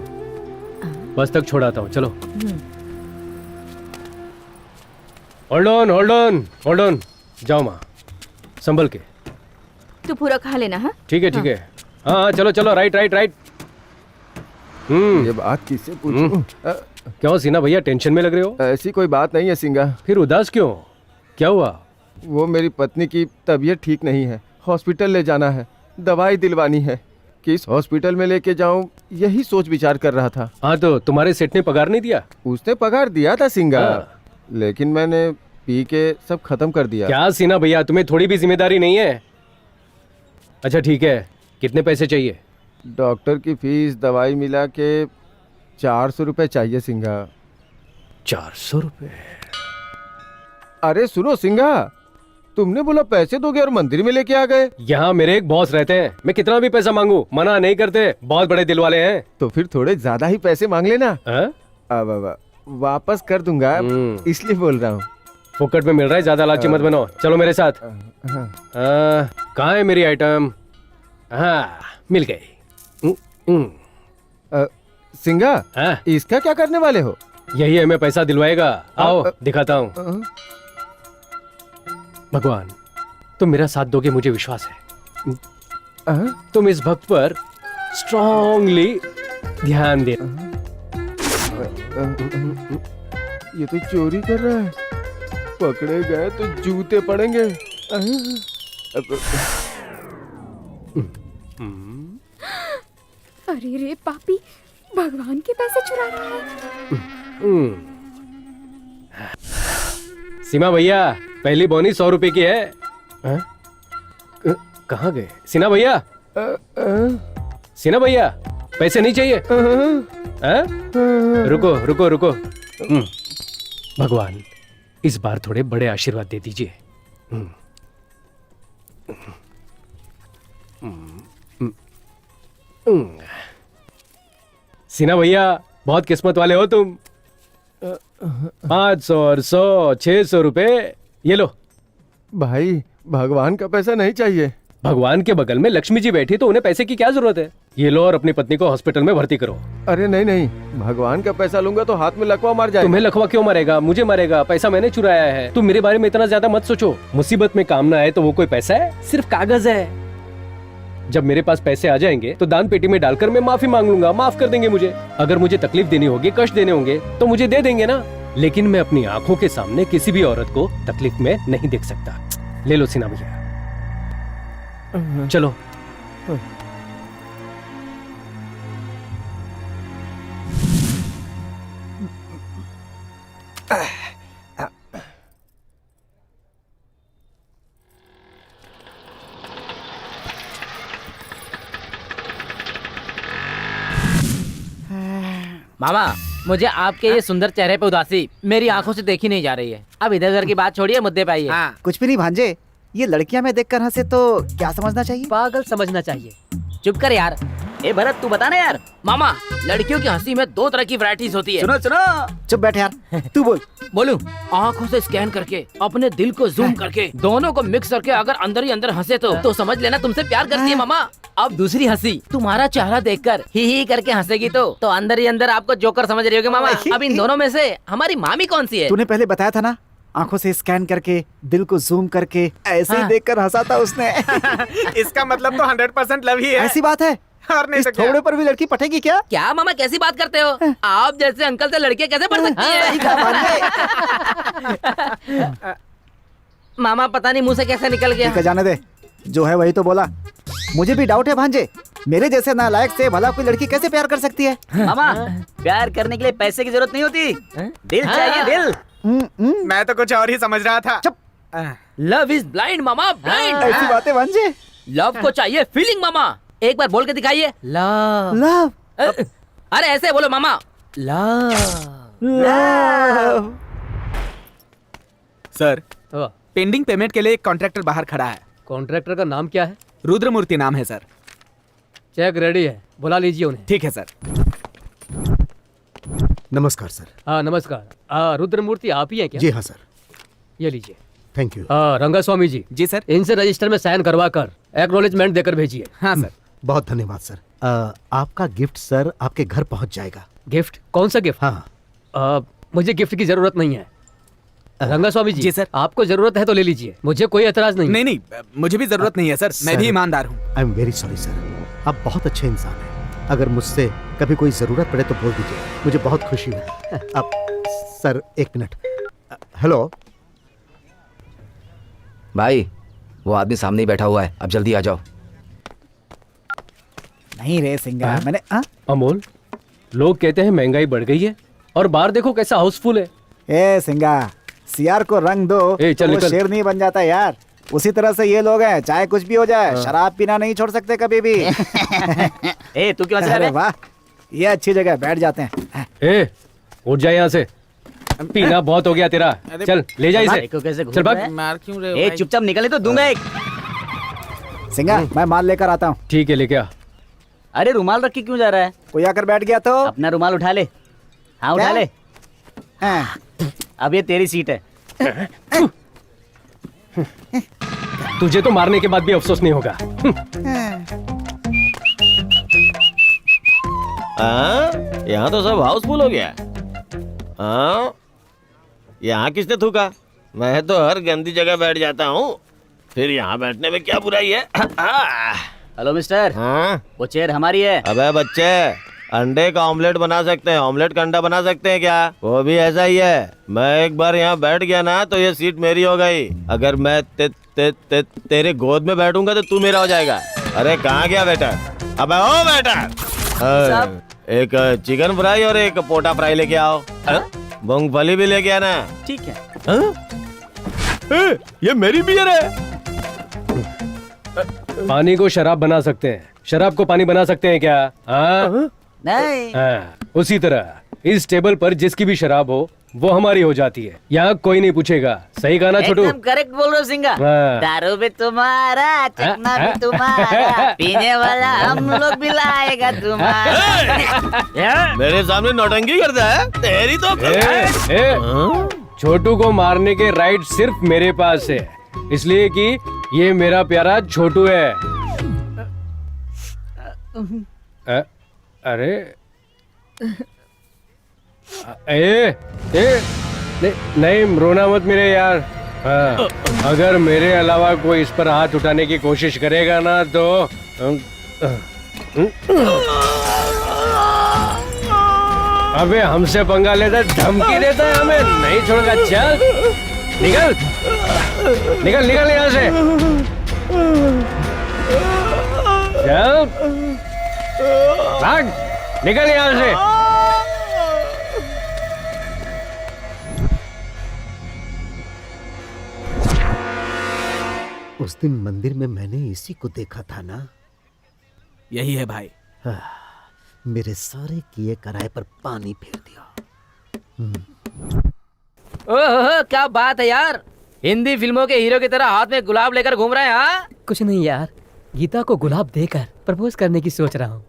बस तक छोड़ाता हूँ, चलो। Hold on, hold on, hold on. जाओ माँ, संभल के। तू पूरा खा लेना। हाँ ठीक है, ठीक है। हाँ, चलो चलो, राइट राइट राइट। ये बात किससे पूछूं? क्यों सीना भैया, टेंशन में लग रहे हो? ऐसी कोई बात नहीं है सिंगा। फिर उदास क्यों? क्या हुआ? वो मेरी पत्नी की तबीयत ठीक नहीं है, हॉस्पिटल ले जाना है, दवाई दिलवानी है। किस हॉस्पिटल में लेके जाऊं, यही सोच विचार कर रहा था। हाँ, तो तुम्हारे सेठ ने पगार नहीं दिया? उसने पगार दिया था सिंगा, लेकिन मैंने पी के सब खत्म कर दिया। क्या सीना भैया, तुम्हें थोड़ी भी जिम्मेदारी नहीं है? अच्छा ठीक है, कितने पैसे चाहिए? डॉक्टर की फीस, दवाई मिला के 400 रुपए चाहिए सिंगा। 400 रुपए? अरे सुनो सिंगा, तुमने बोला पैसे दोगे और मंदिर में लेके आ गए। यहाँ मेरे एक बॉस रहते हैं, मैं कितना भी पैसा मांगू मना नहीं करते, बहुत बड़े दिल वाले हैं। तो फिर थोड़े ज्यादा ही पैसे मांग लेना। अब वापस कर दूंगा, इसलिए बोल रहा हूँ। फुकट में मिल रहा है, ज्यादा लालची मत बनो। चलो मेरे साथ। कहाँ है मेरी आइटम? हाँ, मिल गई। सिंगा, इसका क्या करने वाले हो? यही है, मैं पैसा दिलवाएगा। आओ दिखाता हूँ। भगवान, तुम मेरा साथ दोगे, मुझे विश्वास है। तुम इस भक्त पर स्ट्रांगली ध्यान दे। ये तो चोरी कर रहा है, पकड़े गए तो जूते पड़ेंगे। अरे रे पापी, भगवान के पैसे चुरा रहा है। सीमा भैया, पहली बोनी 100 रुपए की है। कहाँ गए सीना भैया? सीना भैया, पैसे नहीं चाहिए? रुको रुको रुको। भगवान, इस बार थोड़े बड़े आशीर्वाद दे दीजिए। सीना भैया, बहुत किस्मत वाले हो तुम। 500 और 100, 600 रुपए, ये लो। भाई, भगवान का पैसा नहीं चाहिए। भगवान के बगल में लक्ष्मी जी बैठी, तो उन्हें पैसे की क्या जरूरत है? ये लो और अपनी पत्नी को हॉस्पिटल में भर्ती करो। अरे नहीं नहीं, भगवान का पैसा लूंगा तो हाथ में लकवा मार जाएगा। तुम्हें लकवा क्यों मारेगा? मुझे मारेगा। पैसा मैंने चुराया है। तुम मेरे बारे में इतना ज्यादा मत सोचो। मुसीबत में काम ना आए तो वो कोई पैसा है? सिर्फ कागज है। जब मेरे पास पैसे आ जाएंगे तो दान पेटी में डालकर मैं माफी मांग लूंगा, माफ कर देंगे मुझे। अगर मुझे तकलीफ देनी होगी, कष्ट देने होंगे तो मुझे दे देंगे ना। लेकिन मैं अपनी आंखों के सामने किसी भी औरत को तकलीफ में नहीं देख सकता। ले लो सीना भैया, चलो। मामा, मुझे आपके ये सुंदर चेहरे पे उदासी मेरी आंखों से देखी नहीं जा रही है। अब इधर उधर की बात छोड़िए, मुद्दे पे आइए। कुछ भी नहीं भांजे, ये लड़कियां में देखकर हंसे तो क्या समझना चाहिए? पागल समझना चाहिए। चुप कर यार। ए भरत तू बता ना यार। मामा, लड़कियों की हंसी में 2 तरह की वैरायटीज होती है। सुनो सुनो। चुप बैठ यार, तू बोल। बोलूं? आंखों से स्कैन करके, अपने दिल को जूम करके, दोनों को मिक्स करके अगर अंदर ही अंदर हंसे तो समझ लेना तुमसे प्यार करती है मामा। अब दूसरी हंसी, तुम्हारा चेहरा देखकर ही करके हंसेगी तो अंदर ही अंदर आपको जोकर समझ रही होगी मामा। अब इन दोनों में से हमारी मामी कौन सी है? तूने पहले बताया था ना, आंखों से स्कैन करके, दिल को जूम करके, ऐसे ही देखकर हंसा था उसने। इसका मतलब तो 100% लव ही है। ऐसी बात है? और नहीं इस तो क्या? थोड़े पर भी लड़की पटेगी क्या? क्या मामा कैसी बात करते हो? आप जैसे अंकल से लड़कियां कैसे पढ़ सकती हैं? मामा पता नहीं मुंह से कैसे निकल गया। ठीक है, जाने दे, जो है वही तो बोला। मुझे भी डाउट है भांजे, मेरे जैसे नालायक से भला कोई लड़की कैसे प्यार कर सकती है? मामा, प्यार करने के लिए पैसे की जरूरत नहीं होती, दिल चाहिए, दिल। मैं तो कुछ और ही समझ रहा था। चुप। Love is blind mama, blind. ऐसी बातें भांजे। लव को चाहिए फीलिंग मामा। एक बार बोल के दिखाइए, लव। लव। अरे ऐसे बोलो मामा, love. Love. Sir, pending payment के लिए एक कॉन्ट्रैक्टर बाहर खड़ा है। कॉन्ट्रैक्टर का नाम क्या है? रुद्रमूर्ति नाम है सर। चेक रेडी है, बुला लीजिए उन्हें। ठीक है सर। नमस्कार सर। हाँ नमस्कार। रुद्रमूर्ति आप ही हैं क्या? जी हाँ सर। ये लीजिए। Thank you. रंगास्वामी जी। जी सर। इनसे रजिस्टर में साइन करवा कर एक्नॉलेजमेंट देकर भेजिए। हाँ सर। बहुत धन्यवाद सर। आपका गिफ्ट सर आपके घर पहुंच जाएगा। गिफ्ट? कौन सा गिफ्ट? हाँ। मुझे गिफ्ट की जरूरत नहीं है। रंगास्वामी जी। जी सर। आपको जरूरत है तो ले लीजिए, मुझे कोई एतराज नहीं। नहीं नहीं, मुझे भी जरूरत नहीं है सर, मैं भी ईमानदार हूँ। I am very sorry sir, आप बहुत अच्छे इंसान हैं। अगर मुझसे कभी कोई जरूरत पड़े तो बोल दीजिए, मुझे बहुत खुशी हुई। अब सर 1 मिनट। हेलो भाई, वो आदमी सामने ही बैठा हुआ है, अब जल्दी आ जाओ। नहीं रे सिंगा, मैंने अमोल, लोग कहते हैं महंगाई बढ़ गई है और बाहर देखो कैसा हाउसफुल है। ए सिंगा, सियार को रंग दो चल तो वो निकल। शेर नहीं बन जाता यार। उसी तरह से ये लोग हैं, चाहे कुछ भी हो जाए, शराब पीना नहीं छोड़ सकते कभी भी। ए तू क्यों हंस रहा अरे है? वाह, ये अच्छी जगह बैठ जाते हैं। ए, उठ जा यहाँ से, पीना बहुत हो गया तेरा। चल ले जा इसे। देखो कैसे घूम चल भाग। रहा है। मार क्यों रहे हो ए भाई? चुपचाप निकले तो दूंगा एक। सिंगा, मैं माल लेकर आता हूँ। ठीक है, लेके आ। अरे रुमाल रख के क्यों जा रहा है? कोई आकर बैठ गया तो अपना रुमाल उठा ले। हाँ उठा क्या? ले। हाँ। अब ये तेरी सीट है। तुझे तो मारने के बाद भी अफसोस नहीं होगा। यहाँ तो सब हाउसफुल हो गया। हाँ, यहाँ किसने थूका? मैं तो हर गंदी जगह बैठ जाता हूँ, फिर यहाँ बैठने में क्या बुराई है? Hello mister. हाँ, वो चेयर हमारी है। अबे बच्चे, अंडे का ऑमलेट बना सकते हैं, ऑमलेट का अंडा बना सकते हैं क्या? वो भी ऐसा ही है। मैं एक बार यहाँ बैठ गया ना तो ये सीट मेरी हो गई। अगर मैं तेरे गोद में बैठूंगा तो तू मेरा हो जाएगा। अरे कहाँ गया बेटा? अबे ओ बेटा, एक चिकन फ्राई और एक पोटा फ्राई लेके आओ। मूंगफली भी लेके आना। ठीक है। ये मेरी बियर है। पानी को शराब बना सकते हैं, शराब को पानी बना सकते हैं क्या? हाँ? नहीं। हाँ, उसी तरह इस टेबल पर जिसकी भी शराब हो वो हमारी हो जाती है। यहाँ कोई नहीं पूछेगा। सही कहा ना छोटू? एकदम करेक्ट बोल रहे हो सिंगा। हाँ। दारू भी तुम्हारा, चखना भी तुम्हारा, पीने वाला हम लोग भी लाएगा तुम्हारा। मेरे सामने नौटंकी करता है? तेरी तो छोटू को मारने के राइट सिर्फ मेरे पास है, इसलिए कि ये मेरा प्यारा छोटू है। अरे नहीं, रोना मत मेरे यार। हाँ, अगर मेरे अलावा कोई इस पर हाथ उठाने की कोशिश करेगा ना तो अबे हमसे पंगा लेता, धमकी देता है हमें, नहीं छोड़ेगा। चल निकल निकल निकल यहाँ से। चल भाग, निकल यहाँ से। उस दिन मंदिर में मैंने इसी को देखा था ना। यही है भाई। मेरे सारे किए कराए पर पानी फेर दिया। ओह क्या बात है यार, हिंदी फिल्मों के हीरो की तरह हाथ में गुलाब लेकर घूम रहे हैं। हाँ? कुछ नहीं यार, गीता को गुलाब देकर प्रपोज करने की सोच रहा हूँ।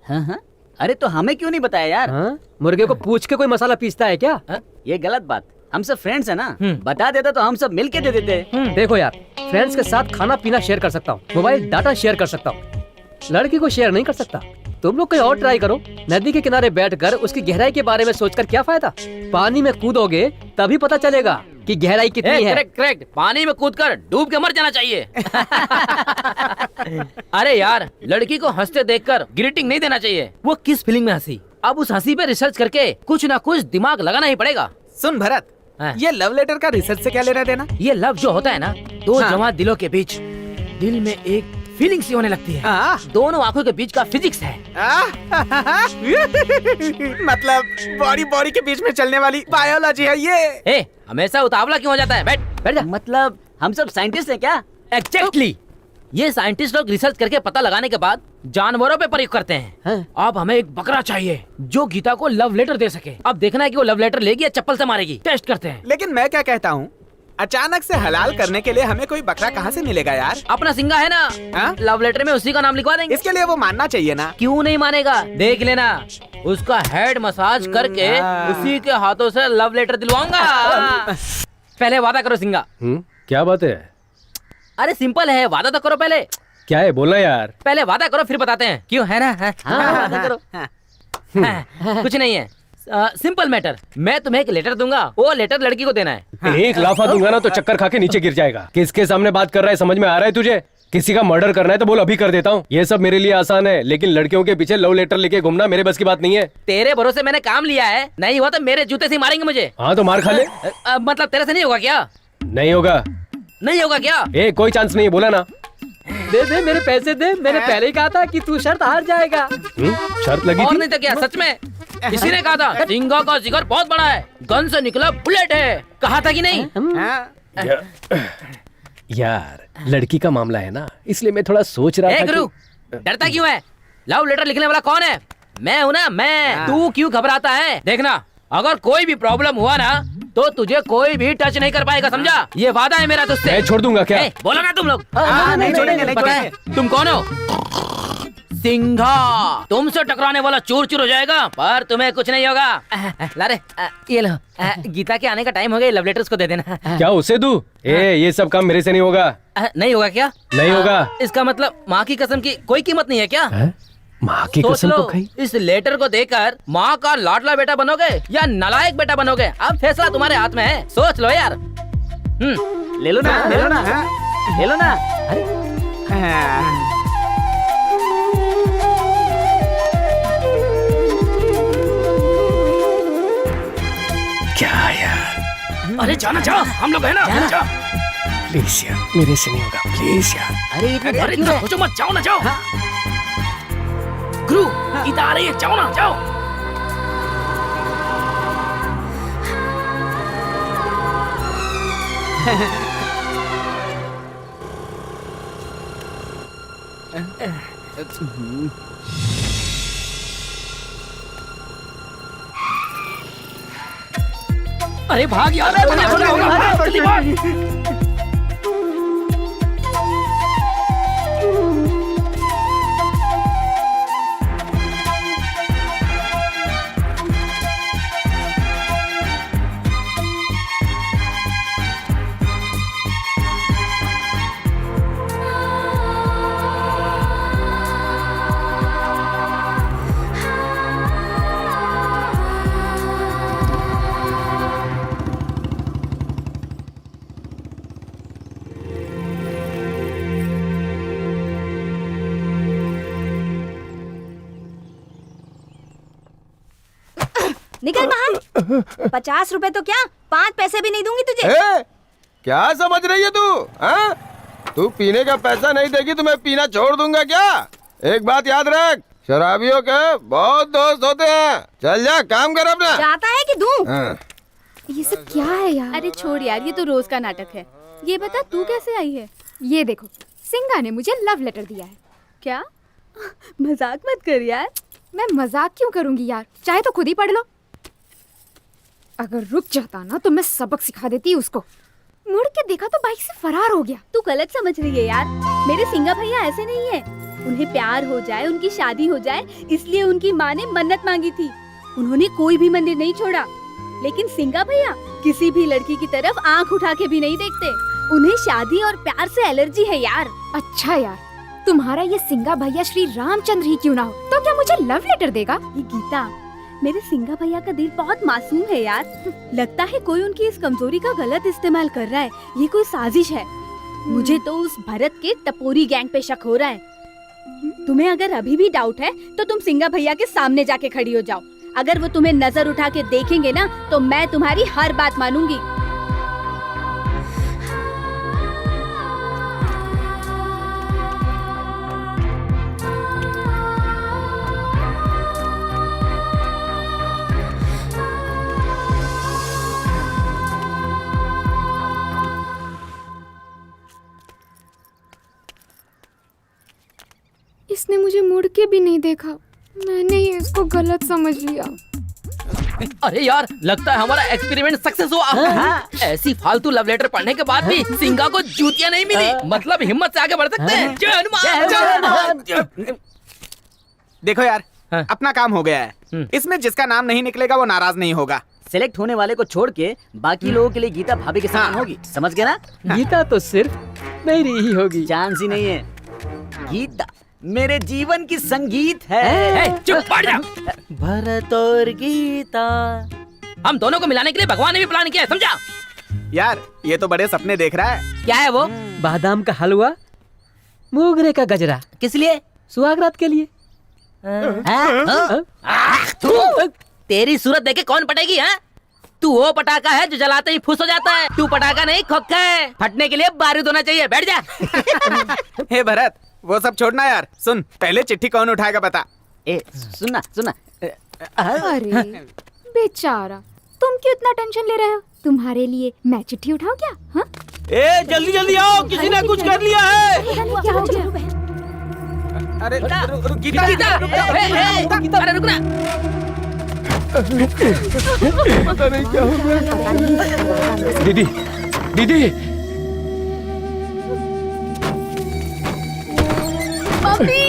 हाँ हाँ, अरे तो हमें क्यों नहीं बताया यार? हाँ? मुर्गे को पूछ के कोई मसाला पीसता है क्या? ये गलत बात, हम सब फ्रेंड्स है ना, बता देता तो हम सब मिलके दे देते। देखो यार, फ्रेंड्स के साथ खाना पीना शेयर कर सकता हूँ, मोबाइल डाटा शेयर कर सकता हूँ, लड़की को शेयर नहीं कर सकता। तुम लोग कोई और ट्राई करो। नदी के किनारे बैठकर उसकी गहराई के बारे में सोचकर क्या फायदा? पानी में कूदोगे तभी पता चलेगा कि गहराई कितनी है। करेक्ट करेक्ट, पानी में कूदकर डूब के मर जाना चाहिए। अरे यार, लड़की को हंसते देखकर ग्रीटिंग नहीं देना चाहिए। वो किस फीलिंग में हंसी, अब उस हंसी पे रिसर्च करके कुछ ना कुछ दिमाग लगाना ही पड़ेगा। सुन भरत, ये लव लेटर का रिसर्च से क्या लेना देना? ये लव जो होता है ना, दो जवान दिलों के बीच, दिल में एक फीलिंग सी होने लगती है। दोनों आंखों के बीच का फिजिक्स है। मतलब बॉडी के बीच में चलने वाली बायोलॉजी है ये। हमेशा उतावला क्यों हो जाता है? बैठ जा। मतलब हम सब साइंटिस्ट हैं क्या? एग्जैक्टली। ये साइंटिस्ट लोग रिसर्च करके पता लगाने के बाद जानवरों पे प्रयोग करते हैं। अब हमें एक बकरा चाहिए जो गीता को लव लेटर दे सके। अब देखना है कि वो लव लेटर लेगी या चप्पल से मारेगी। टेस्ट करते हैं। लेकिन मैं क्या कहता हूँ, अचानक से हलाल करने के लिए हमें कोई बकरा कहाँ से मिलेगा यार? अपना सिंगा है ना, लव लेटर में उसी का नाम लिखवा देंगे। इसके लिए वो मानना चाहिए ना। क्यों नहीं मानेगा? देख लेना, उसका हेड मसाज करके उसी के हाथों से लव लेटर दिलवाऊंगा। पहले वादा करो सिंगा। क्या बात है? अरे सिंपल है, वादा तो करो पहले। क्या है बोलना यार? पहले वादा करो फिर बताते हैं। क्यों है ना? वादा करो। कुछ नहीं है, सिंपल मैटर। मैं तुम्हें एक लेटर दूंगा, वो लेटर लड़की को देना है। एक लाफा दूंगा ना तो चक्कर खा के नीचे गिर जाएगा। किसके सामने बात कर रहा है, समझ में आ रहा है तुझे? किसी का मर्डर करना है तो बोल, अभी कर देता हूँ। ये सब मेरे लिए आसान है, लेकिन लड़कियों के पीछे लव लेटर लेके घूमना मेरे बस की बात नहीं है। तेरे भरोसे मैंने काम लिया है, नहीं हुआ तो मेरे जूते से मारेंगे मुझे। हाँ तो मार खा ले। मतलब तेरे से नहीं होगा क्या? नहीं होगा। नहीं होगा क्या? कोई चांस नहीं है, बोला ना। दे मेरे पैसे दे। मैंने पहले ही कहा था कि तू शर्त हार जाएगा। शर्त लगी और थी? नहीं तो क्या, सच में किसी ने कहा था सिंगा का जिगर बहुत बड़ा है, गन से निकला बुलेट है। कहा था कि नहीं? यार लड़की का मामला है ना, इसलिए मैं थोड़ा सोच रहा था। गुरु, डरता क्यों है? लव लेटर लिखने वाला कौन है? मैं हूं ना, मैं। तू क्यों घबराता है? देखना, अगर कोई भी प्रॉब्लम हुआ ना तो तुझे कोई भी टच नहीं कर पाएगा, समझा? ये वादा है मेरा तुझसे। मैं छोड़ दूंगा क्या? बोलो ना तुम लोग। नहीं छोड़ेंगे। पता है तुम कौन हो? सिंघा। तुमसे टकराने वाला चूर चूर हो जाएगा, पर तुम्हें कुछ नहीं होगा। लारे, ये लो, गीता के आने का टाइम हो गया, लव लेटर्स को दे देना। क्या उसे दूं? ये सब काम मेरे से नहीं होगा। नहीं होगा क्या? नहीं होगा। इसका मतलब माँ की कसम की कोई कीमत नहीं है क्या? माँ की कसम तो खाई। इस लेटर को देकर माँ का लाडला बेटा बनोगे या नालायक बेटा बनोगे, अब फैसला तुम्हारे हाथ में है। सोच लो यार। ले लो ना, ले लो ना, ले लो ना। क्या यार? अरे जाना, जाओ, हम लोग है ना। प्लीज यार, मेरे से नहीं होगा, प्लीज यार। अरे सोचो मत, जाओ ना, जाओ। गुरु, गीता आ रही है, जाओ ना, जाओ। अरे भाग यार, जल्दी भाग। निकल बाहर। 50 रुपए तो क्या, 5 पैसे भी नहीं दूंगी तुझे। क्या समझ रही है तू? तू पीने का पैसा नहीं देगी तो मैं पीना छोड़ दूंगा क्या? एक बात याद रख, शराबियों के बहुत दोस्त होते हैं। चल जा, काम कर अपना। जाता है कि दूं? ये सब क्या है यार? अरे छोड़ यार, ये तो रोज का नाटक है। ये बता तू कैसे आई है? ये देखो, सिंगा ने मुझे लव लेटर दिया है। क्या? मजाक मत कर यार। मैं मजाक क्यों करूंगी यार, चाहे तो खुद ही पढ़ लो। अगर रुक जाता ना तो मैं सबक सिखा देती उसको। मुड़ के देखा तो बाइक से फरार हो गया। तू गलत समझ रही है यार, मेरे सिंगा भैया ऐसे नहीं है। उन्हें प्यार हो जाए, उनकी शादी हो जाए, इसलिए उनकी माँ ने मन्नत मांगी थी। उन्होंने कोई भी मंदिर नहीं छोड़ा। लेकिन सिंगा भैया किसी भी लड़की की तरफ आंख उठा के भी नहीं देखते। उन्हें शादी और प्यार से एलर्जी है यार। अच्छा यार, तुम्हारा ये सिंगा भैया श्री रामचंद्र ही क्यों ना हो, तो क्या मुझे लव लेटर देगा? ये गीता, मेरे सिंगा भैया का दिल बहुत मासूम है यार। लगता है कोई उनकी इस कमजोरी का गलत इस्तेमाल कर रहा है। ये कोई साजिश है। मुझे तो उस भरत के टपोरी गैंग पे शक हो रहा है। तुम्हें अगर अभी भी डाउट है तो तुम सिंगा भैया के सामने जाके खड़ी हो जाओ। अगर वो तुम्हें नजर उठा के देखेंगे ना तो मैं तुम्हारी हर बात मानूंगी। इसने मुझे मुड़ के भी नहीं देखा। मैंने ही इसको गलत समझ लिया। अरे यार, लगता है हमारा एक्सपेरिमेंट सक्सेस हुआ। ऐसी फालतू लव लेटर पढ़ने के बाद भी सिंगा को जूतियां नहीं मिली। मतलब हिम्मत से आगे बढ़ सकते हैं। जय हनुमान, जय हनुमान। देखो यार, अपना काम हो गया है। इसमें जिसका नाम नहीं निकलेगा वो नाराज नहीं होगा। सिलेक्ट होने वाले को छोड़ के बाकी लोगों के लिए गीता भाभी के समान होगी। समझ गए ना? गीता तो सिर्फ मेरी ही होगी। चांस ही नहीं है। गीता मेरे जीवन की संगीत है। चुप बैठ जा। भरत और गीता, हम दोनों को मिलाने के लिए भगवान ने भी प्लान किया है, समझा? यार ये तो बड़े सपने देख रहा है। क्या है वो? बादाम का हलवा, मोगरे का गजरा। किस लिए? सुहागरात के लिए। तेरी सूरत देखे कौन पटेगी? है तू वो पटाखा है जो जलाते ही फुस हो जाता है। तू पटाखा नहीं, खोखा है। फटने के लिए बारूद होना चाहिए। बैठ जा। हे भरत, वो सब छोड़ना यार। सुन, पहले चिट्ठी कौन उठाएगा बता। ए सुनना सुनना। अरे बेचारा, तुम क्यों इतना टेंशन ले रहे हो? तुम्हारे लिए मैं चिट्ठी उठाऊं क्या? हाँ? ए जल्दी जल्दी आओ, किसी ने कुछ कर लिया है। क्या हो गया? अरे गीता, गीता, अरे रुकना। पता नहीं क्या हो गया। दीदी, दीदी, मम्मी,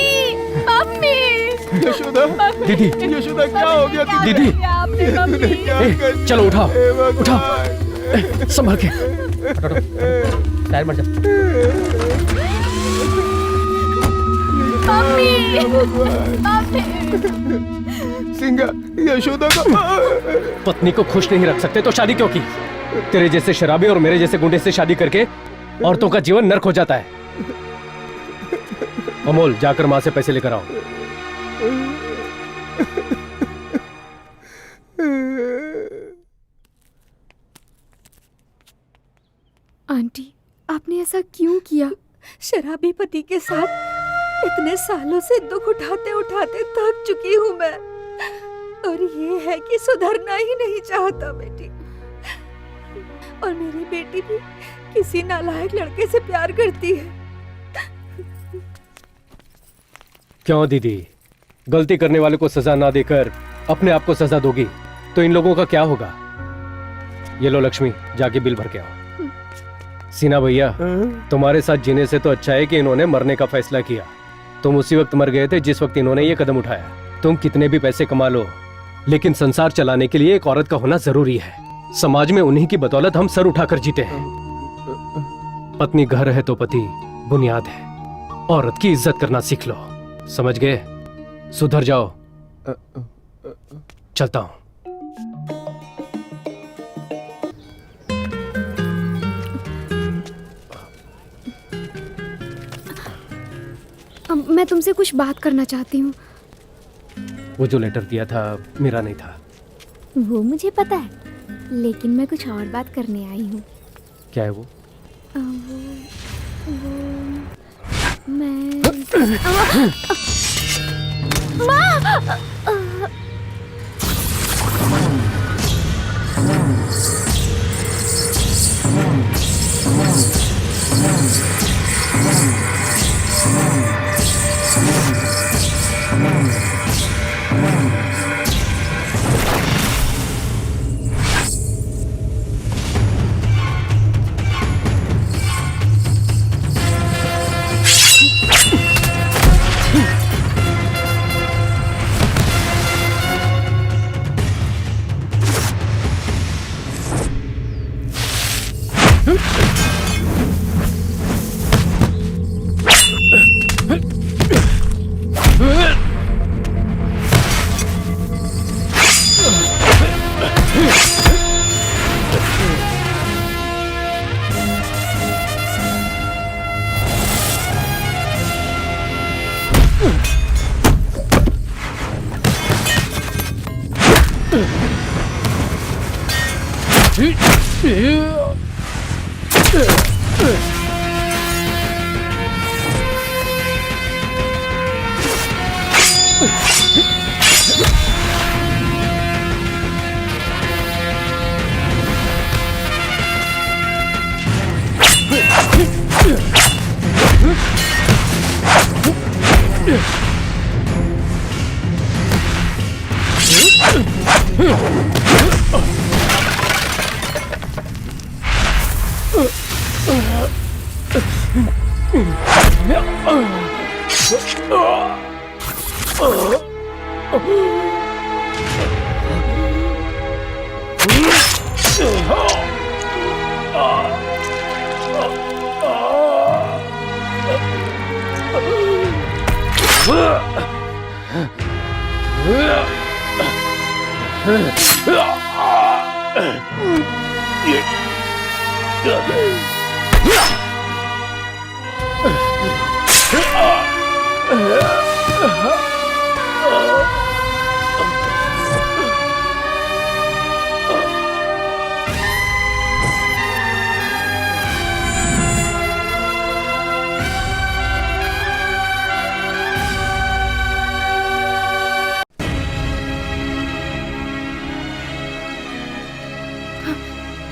मम्मी, यशोदा, दीदी, यशोदा क्या हो गया? दीदी, चलो उठाओ, उठाओ, संभल के। टायर मर जा। Mummy, mummy. सिंगा, यशोदा का पत्नी को खुश नहीं रख सकते तो शादी क्यों की? तेरे जैसे शराबी और मेरे जैसे गुंडे से शादी करके औरतों का जीवन नर्क हो जाता है। अमोल, जाकर माँ से पैसे लेकर आओ। आंटी, आपने ऐसा क्यों किया? शराबी पति के साथ इतने सालों से दुख उठाते उठाते थक चुकी हूँ मैं। और ये है कि सुधरना ही नहीं चाहता बेटी। और मेरी बेटी भी किसी नालायक लड़के से प्यार करती है। क्यों दीदी, गलती करने वाले को सजा ना देकर अपने आप को सजा दोगी तो इन लोगों का क्या होगा? ये लो लक्ष्मी, जाके बिल भर के आओ। सीना भैया, तुम्हारे साथ जीने से तो अच्छा है कि इन्होंने मरने का फैसला किया। तुम उसी वक्त मर गए थे जिस वक्त इन्होंने ये कदम उठाया। तुम कितने भी पैसे कमा लो, लेकिन संसार चलाने के लिए एक औरत का होना जरूरी है। समाज में उन्हीं की बदौलत हम सर उठाकर जीते हैं। पत्नी घर है तो पति बुनियाद है। औरत की इज्जत करना सीख लो, समझ गए? सुधर जाओ। चलता हूं। मैं तुमसे कुछ बात करना चाहती हूँ। वो जो लेटर दिया था मेरा नहीं था। वो मुझे पता है, लेकिन मैं कुछ और बात करने आई हूँ। क्या है वो? मैं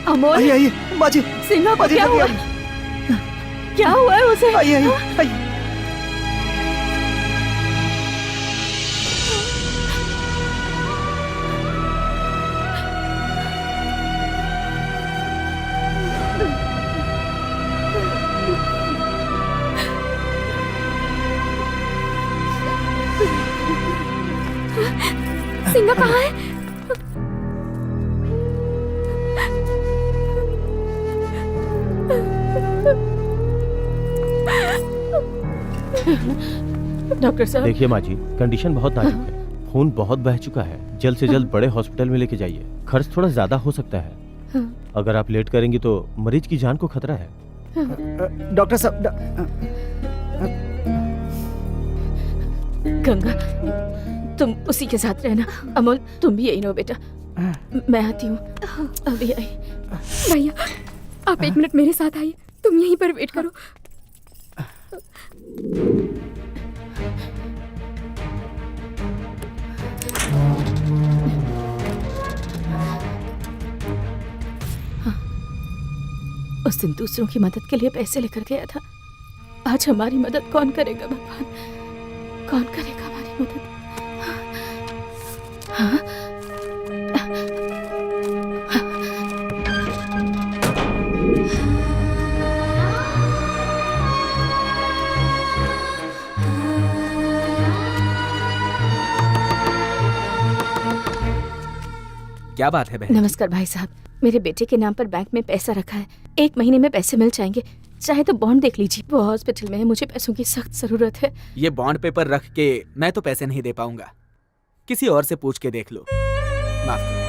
अमोल, आइए आइए माँ जी, सिंघा को माँ जी, क्या जल्दी हुआ? आइए। क्या हुआ है उसे? आइए आइए आइए। सिंघा कहाँ है? डॉक्टर साहब, देखिए माँ जी, कंडीशन बहुत नाजुक है, खून बहुत बह चुका है, जल्द से जल्द बड़े हॉस्पिटल में लेके जाइए। खर्च थोड़ा ज्यादा हो सकता है, अगर आप लेट करेंगी तो मरीज की जान को खतरा है। डॉक्टर साहब, गंगा, तुम उसी के साथ रहना। अमोल, तुम भी यही रहो बेटा, मैं आती हूँ अभी आई। भैया, आप 1 मिनट मेरे साथ आइए, तुम यहीं पर वेट करो। उस दिन दूसरों की मदद के लिए पैसे लेकर गया था, आज हमारी मदद कौन करेगा भगवान? कौन करेगा हमारी मदद? हाँ? क्या बात है बहन? नमस्कार भाई साहब, मेरे बेटे के नाम पर बैंक में पैसा रखा है, 1 महीने में पैसे मिल जाएंगे। चाहे तो बॉन्ड देख लीजिए, वो हॉस्पिटल में है, मुझे पैसों की सख्त जरूरत है। ये बॉन्ड पेपर रख के मैं तो पैसे नहीं दे पाऊंगा, किसी और से पूछ के देख लो। माफ करो।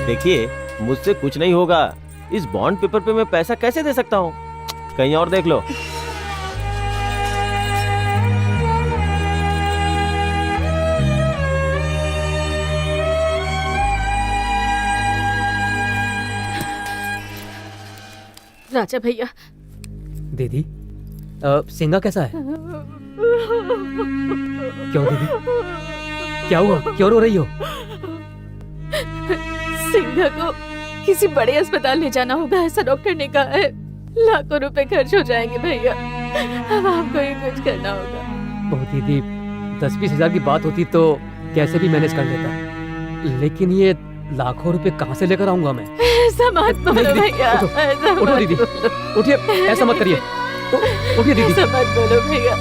देखिए, मुझसे कुछ नहीं होगा, इस बॉन्ड पेपर पे मैं पैसा कैसे दे सकता हूँ? कहीं और देख लो। राजा भैया। दीदी, सिंघा कैसा है? क्यों दीदी, क्या हुआ? क्यों रो रही हो? सिंघा को किसी बड़े अस्पताल ले जाना होगा, ऐसा डॉक्टर ने कहा है। लाखों रुपए खर्च हो जाएंगे भैया, अब आपको ही कुछ करना होगा। ओह दीदी, 10-20 हजार की बात होती तो कैसे भी मैनेज कर लेता, लेकिन ये लाखों रुपए कहाँ से लेकर आऊंगा मैं? ऐसा मत बोलो भैया, उठो दीदी, उठिए, ऐसा मत करिए, उठिए दीदी। ऐसा मत बोलो भैया,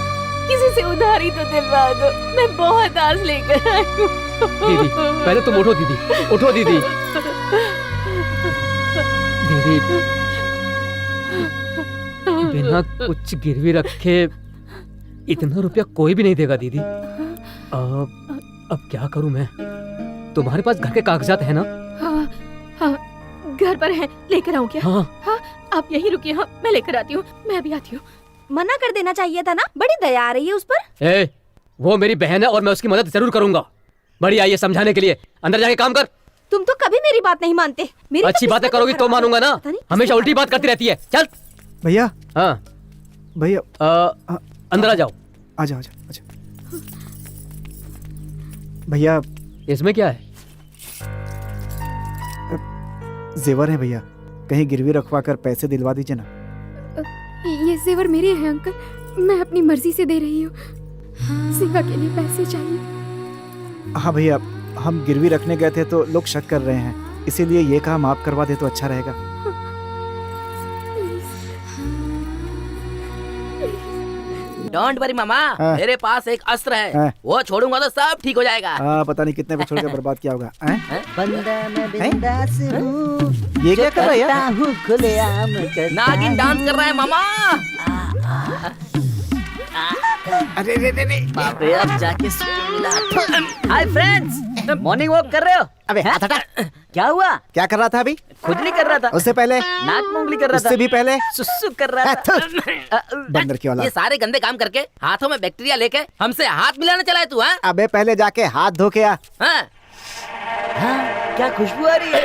किसी से उधारी तो दिलवा दो, मैं बहुत आस लेकर आई हूँ। दीदी पहले तुम उठो दीदी, उठो दीदी। दीदी बिना कुछ गिरवी रखे इतना रुपया कोई भी नहीं देगा दीदी। अब क्या करूं मैं? तुम्हारे पास घर के कागजात है ना? हाँ, हाँ, घर पर है, लेकर आऊं क्या? हाँ। हाँ, आप यहीं रुकिए, हाँ, मैं लेकर आती हूँ, मैं अभी आती हूँ। मना कर देना चाहिए था ना, बड़ी दया आ रही है उस पर। ए, वो मेरी बहन है और मैं उसकी मदद जरूर करूंगा। बड़ी आई है समझाने के लिए, अंदर जाके काम कर। तुम तो कभी मेरी बात नहीं मानते। मेरी अच्छी बातें करोगी तो मानूंगा ना, हमेशा उल्टी बात करती रहती है। चल भैया। हाँ भैया अंदर आ जाओ। आ जाओ, आ जाओ, आ जाओ। भैया इसमें क्या है? जेवर है भैया, कहीं गिरवी रखवा कर पैसे दिलवा दीजिए ना। ये जेवर मेरे हैं अंकल, मैं अपनी मर्जी से दे रही हूँ। सेवा के लिए पैसे चाहिए। हाँ भैया, हम गिरवी रखने गए थे तो लोग शक कर रहे हैं, इसीलिए ये काम आप करवा दे तो अच्छा रहेगा। डोंट वरी मामा, मेरे पास एक अस्त्र है, वो छोड़ूंगा तो सब ठीक हो जाएगा। पता नहीं कितने पे छोड़ के बर्बाद किया होगा। बंदा मैं बिंदास हूँ, ये क्या कर रहा है? हूँ खुलेआम नागिन डांस कर रहा है मामा। अरे रे रे रे, बाप रे, अब जाके हाय फ्रेंड्स, मॉर्निंग वॉक कर रहे हो? अबे हाथ हटा। क्या हुआ? क्या कर रहा था अभी? खुजली कर रहा था। उससे पहले? नाक मुंगली कर रहा था। उससे भी पहले? सुसु कर रहा था। बंदर की औलाद। ये सारे गंदे काम करके हाथों में बैक्टीरिया लेके हमसे हाथ मिलाने चला है तू? हाँ? अबे पहले जाके हाथ धो के आ। हाँ? हाँ, क्या खुशबू आ रही है।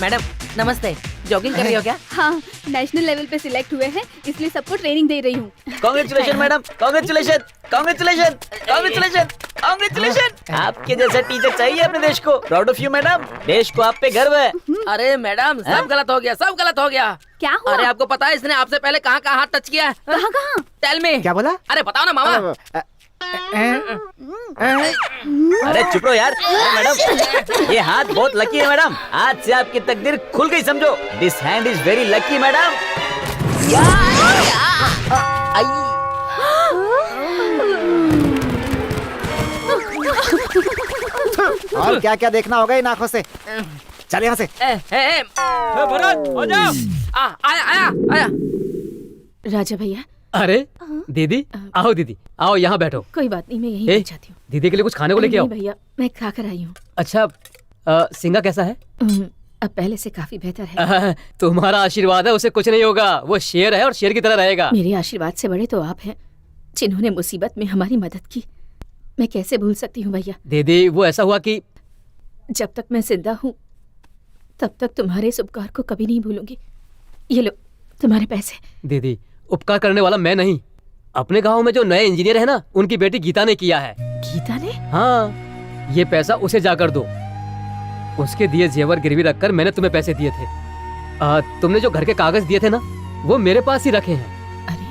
मैडम नमस्ते, जॉगिंग कर रही हो क्या? हाँ, नेशनल लेवल पे सिलेक्ट हुए हैं, इसलिए सबको ट्रेनिंग दे रही हूँ। Congratulation madam, congratulation, congratulation, congratulation, congratulation. आपके जैसा टीचर चाहिए अपने देश को। प्राउड ऑफ यू मैडम, देश को आप पे गर्व है। अरे मैडम सब गलत हो गया, सब गलत हो गया। क्या हुआ? अरे आपको पता है इसने आपसे पहले कहाँ कहाँ हाथ टच किया है? कहाँ कहाँ? Tell me. क्या बोला? अरे बताओ ना मामा। अरे चुप रहो यार। मैडम ये हाथ बहुत लकी है मैडम, आज से आपकी तकदीर खुल गई समझो। This hand is very lucky madam. और क्या क्या देखना होगा इन आंखों से। चल यहाँ से। भरत हो जाओ। आया आया आया। राजा भैया। अरे दीदी, आओ दीदी, आओ यहाँ बैठो। कोई बात नहीं, मैं यहीं बैठ जाती हूँ। दीदी के लिए कुछ खाने को लेके आओ। भैया मैं खा कर आई हूँ। अच्छा सिंगा कैसा है? अब पहले से काफी बेहतर है। तुम्हारा आशीर्वाद है, उसे कुछ नहीं होगा। वो शेर है और शेर की तरह रहेगा। मेरे आशीर्वाद से बड़े तो आप हैं, जिन्होंने मुसीबत में हमारी मदद की। मैं कैसे भूल सकती हूँ भैया। दीदी वो ऐसा हुआ कि जब तक मैं जिंदा हूँ तब तक तुम्हारे इस उपकार को कभी नहीं भूलूंगी। ये लो तुम्हारे पैसे। दीदी उपकार करने वाला मैं नहीं, अपने गांव में जो नए इंजीनियर है ना, उनकी बेटी गीता ने किया है। गीता ने? हाँ, ये पैसा उसे जाकर दो। उसके दिए जेवर गिरवी रखकर मैंने तुम्हें पैसे दिए थे। तुमने जो घर के कागज दिए थे ना, वो मेरे पास ही रखे हैं। अरे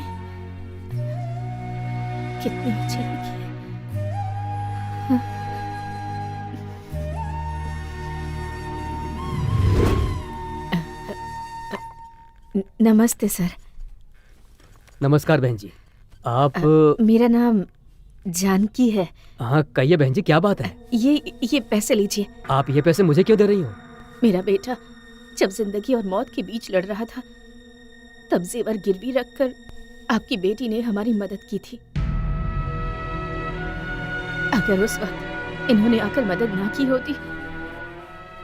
कितनी अच्छी लड़की है। नमस्ते सर। नमस्कार बहन जी। आप? मेरा नाम जानकी है। हाँ कहिए बहन जी, क्या बात है? ये पैसे लीजिए। आप ये पैसे मुझे क्यों दे रही हो? मेरा बेटा जब जिंदगी और मौत के बीच लड़ रहा था, तब जेवर गिरवी रखकर आपकी बेटी ने हमारी मदद की थी। अगर उस वक्त इन्होंने आकर मदद ना की होती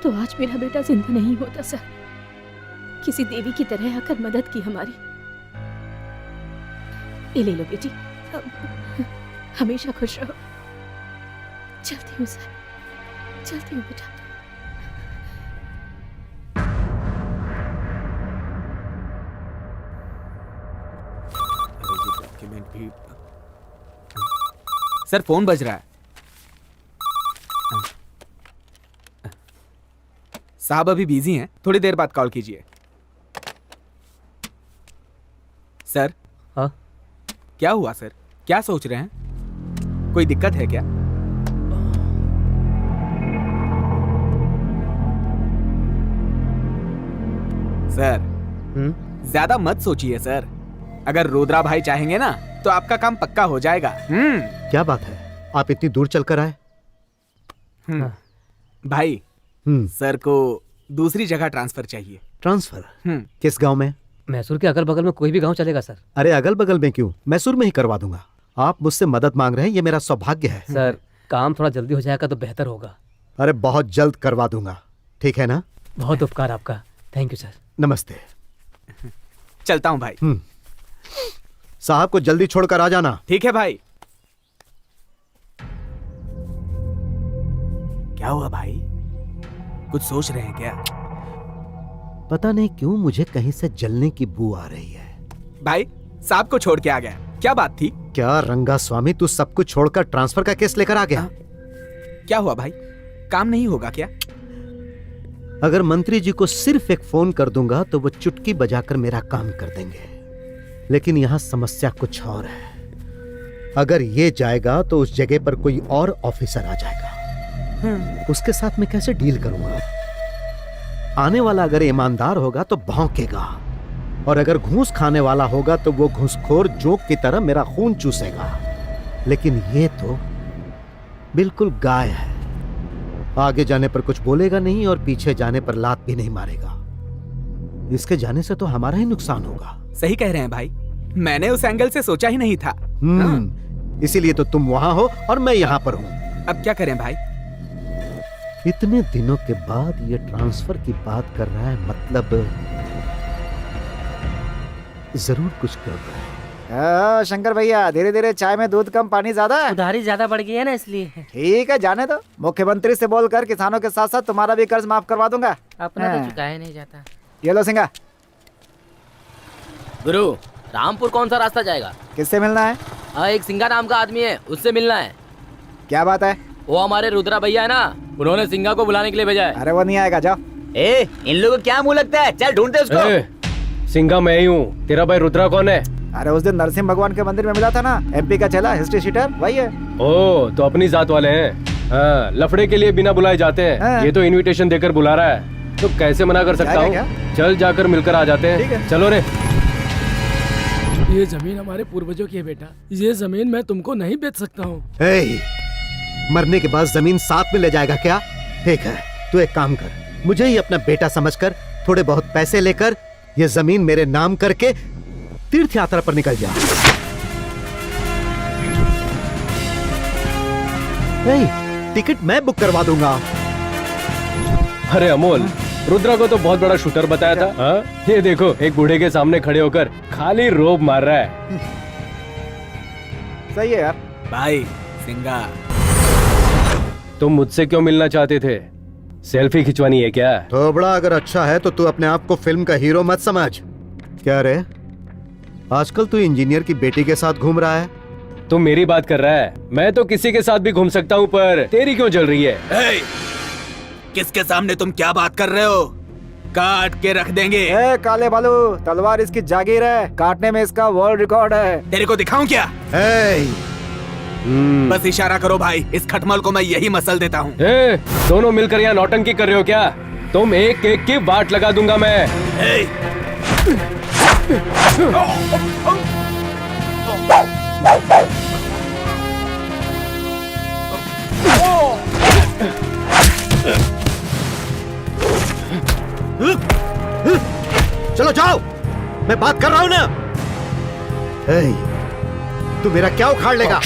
तो आज मेरा बेटा जिंदा नहीं होता सर। किसी देवी की तरह आकर मदद की हमारी। ये ले लो बेटी, हमेशा खुश रहो। चलती हूँ सर, चलती हूँ बेटा। सर फोन बज रहा है। साहब अभी बिजी हैं, थोड़ी देर बाद कॉल कीजिए। सर। हाँ क्या हुआ सर? क्या सोच रहे हैं? कोई दिक्कत है क्या? सर ज्यादा मत सोचिए सर, अगर रुद्रा भाई चाहेंगे ना तो आपका काम पक्का हो जाएगा। क्या बात है, आप इतनी दूर चलकर आए? भाई सर को दूसरी जगह ट्रांसफर चाहिए। ट्रांसफर? किस गांव में? मैसूर के अगल बगल में कोई भी गांव चलेगा सर। अरे अगल बगल में क्यों, मैसूर में ही करवा दूंगा। आप मुझसे मदद मांग रहे हैं, ये मेरा सौभाग्य है। सर काम थोड़ा जल्दी हो जाएगा तो बेहतर होगा। अरे बहुत जल्द करवा दूंगा, ठीक है ना? बहुत उपकार आपका, थैंक यू सर। नमस्ते। चलता हूँ भाई। साहब को जल्दी छोड़कर आ जाना। ठीक है भाई। क्या हुआ भाई, कुछ सोच रहे हैं क्या? पता नहीं क्यों मुझे कहीं से जलने की बू आ रही है। भाई साहब को छोड़ के आ गया, क्या बात थी? क्या रंगा स्वामी, तू सब कुछ छोड़कर ट्रांसफर का केस लेकर आ गया? क्या हुआ भाई, काम नहीं होगा क्या? अगर मंत्री जी को सिर्फ एक फोन कर दूंगा तो वो चुटकी बजाकर मेरा काम कर देंगे, लेकिन यहां समस्या कुछ और है। अगर ये जाएगा तो उस जगह पर कोई और ऑफिसर आ जाएगा, उसके साथ मैं कैसे डील करूंगा? आने वाला अगर ईमानदार होगा तो भौंकेगा, और अगर घूस खाने वाला होगा तो वो घूसखोर जोक की तरह मेरा खून चूसेगा। लेकिन ये तो बिल्कुल गाय है, आगे जाने पर कुछ बोलेगा नहीं और पीछे जाने पर लात भी नहीं मारेगा। इसके जाने से तो हमारा ही नुकसान होगा। सही कह रहे हैं भाई, मैंने उस एंगल से सोचा ही नहीं था। इसीलिए तो तुम वहां हो और मैं यहाँ पर हूँ। अब क्या करें भाई? इतने दिनों के बाद ये ट्रांसफर की बात कर रहा है, मतलब जरूर कुछ कर रहा है। शंकर भैया, धीरे धीरे चाय में दूध कम पानी ज्यादा है। उधारी ज्यादा बढ़ गई है ना, इसलिए। ठीक है, जाने दो। मुख्यमंत्री से बोलकर किसानों के साथ साथ तुम्हारा भी कर्ज माफ करवा दूंगा। अपना तो चुकाया नहीं जाता। ये लो सिंगा। गुरु, रामपुर कौन सा रास्ता जाएगा? किससे मिलना है? एक सिंगा नाम का आदमी है, उससे मिलना है। क्या बात है? वो हमारे रुद्रा भैया है ना, उन्होंने सिंगा को बुलाने के लिए भेजा है। अरे वो नहीं आएगा, जाओ। इन लोगों को क्या मुंह लगता है, चल ढूंढते उसको। सिंगा मैं ही हूँ, तेरा भाई रुद्रा कौन है? अरे उस दिन नरसिंह भगवान के मंदिर में मिला था ना, एमपी का चला हिस्ट्री शीटर, वही है। ओ, तो अपनी जात वाले हैं। लफड़े के लिए बिना बुलाए जाते हैं। ये तो इनविटेशन देकर बुला रहा है, तो कैसे मना कर सकता हूँ? चल जाकर मिलकर आ जाते हैं। चलो रे। ये जमीन हमारे पूर्वजों की है बेटा, ये जमीन मैं तुमको नहीं बेच सकता हूँ। मरने के बाद जमीन साथ में ले जाएगा क्या? ठीक है, तू एक काम कर, मुझे ही अपना बेटा समझकर थोड़े बहुत पैसे लेकर ये जमीन मेरे नाम करके तीर्थ यात्रा पर निकल जा। टिकट मैं बुक करवा दूंगा। अरे अमोल, रुद्रा को तो बहुत बड़ा शूटर बताया था। हाँ? ये देखो, एक बूढ़े के सामने खड़े होकर खाली रोब मार रहा है। सही है यार। भाई सिंगा, तुम मुझसे क्यों मिलना चाहते थे? सेल्फी खिंचवानी है क्या? थोबड़ा अगर अच्छा है तो तू अपने आप को फिल्म का हीरो मत समझ। क्या रे, आजकल तू इंजीनियर की बेटी के साथ घूम रहा है? तुम मेरी बात कर रहा है? मैं तो किसी के साथ भी घूम सकता हूँ, पर तेरी क्यों जल रही है? किसके सामने तुम क्या बात कर रहे हो? काट के रख देंगे। काले बालू, तलवार इसकी जागीर है, काटने में इसका वर्ल्ड रिकॉर्ड है। तेरे को दिखाऊं क्या? बस इशारा करो भाई, इस खटमल को मैं यही मसल देता हूँ। दोनों मिलकर यहाँ नौटंकी कर रहे हो क्या? तुम एक एक की वाट लगा दूंगा मैं। चलो जाओ, मैं बात कर रहा हूं ना। तू मेरा क्या उखाड़ लेगा?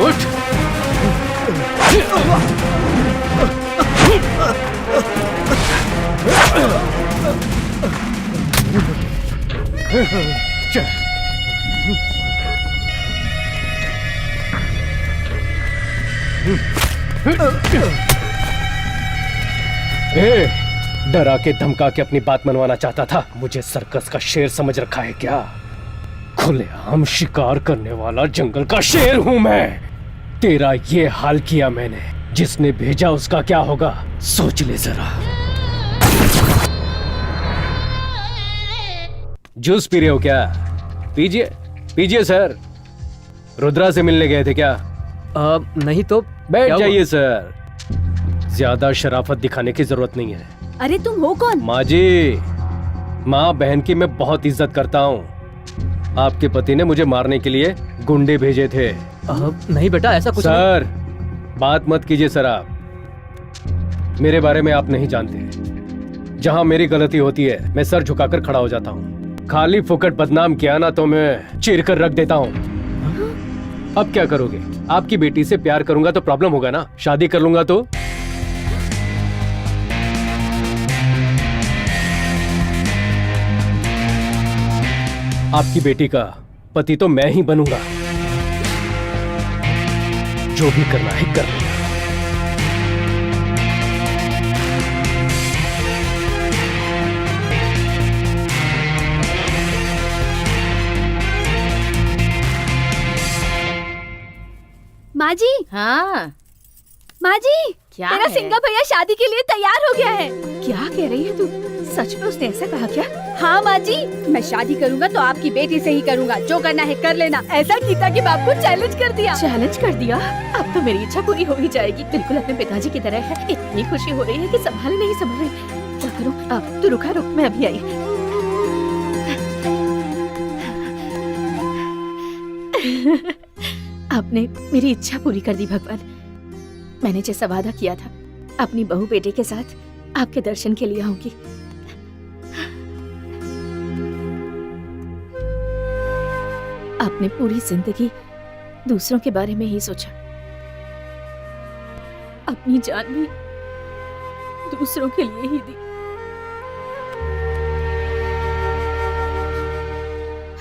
उठ। ए, डरा के धमका के अपनी बात मनवाना चाहता था। मुझे सर्कस का शेर समझ रखा है क्या? खुलेआम शिकार करने वाला जंगल का शेर हूं मैं। तेरा ये हाल किया मैंने, जिसने भेजा उसका क्या होगा सोच ले जरा। जूस पी रहे हो क्या? पीजिए पीजिए सर। रुद्रा से मिलने गए थे क्या? नहीं तो बैठ जाइए सर, ज्यादा शराफत दिखाने की जरूरत नहीं है। अरे तुम हो कौन? माँ जी, माँ बहन की मैं बहुत इज्जत करता हूँ। आपके पति ने मुझे मारने के लिए गुंडे भेजे थे। नहीं बेटा, ऐसा कुछ सर बात मत कीजिए सर, आप मेरे बारे में आप नहीं जानते। जहाँ मेरी गलती होती है मैं सर झुकाकर खड़ा हो जाता हूँ। खाली फुकट बदनाम किया ना तो मैं चीर कर रख देता हूँ। अब क्या करोगे? आपकी बेटी से प्यार करूंगा तो प्रॉब्लम होगा ना, शादी कर लूंगा तो? आपकी बेटी का पति तो मैं ही बनूंगा। जो भी करना है कर लेना। माँ जी। हाँ माँ जी, क्या मेरा है? सिंगा भैया शादी के लिए तैयार हो गया है। क्या कह रही है तू? सच में उसने ऐसा कहा क्या? हाँ माँ जी, मैं शादी करूंगा तो आपकी बेटी से ही करूंगा। जो करना है कर लेना। ऐसा गीता के बाप को चैलेंज कर दिया। चैलेंज कर दिया? अब तो मेरी इच्छा पूरी हो ही जाएगी। बिल्कुल अपने पिताजी की तरह है। इतनी खुशी हो रही है कि संभाल नहीं संभल रही। क्या करूँ? अब तू रुक, मैं अभी आई। आपने मेरी इच्छा पूरी कर दी भगवान। मैंने जैसा वादा किया था, अपनी बहू बेटे के साथ आपके दर्शन के लिए आऊंगी। आपने पूरी जिंदगी दूसरों के बारे में ही सोचा, अपनी जान भी दूसरों के लिए ही दी।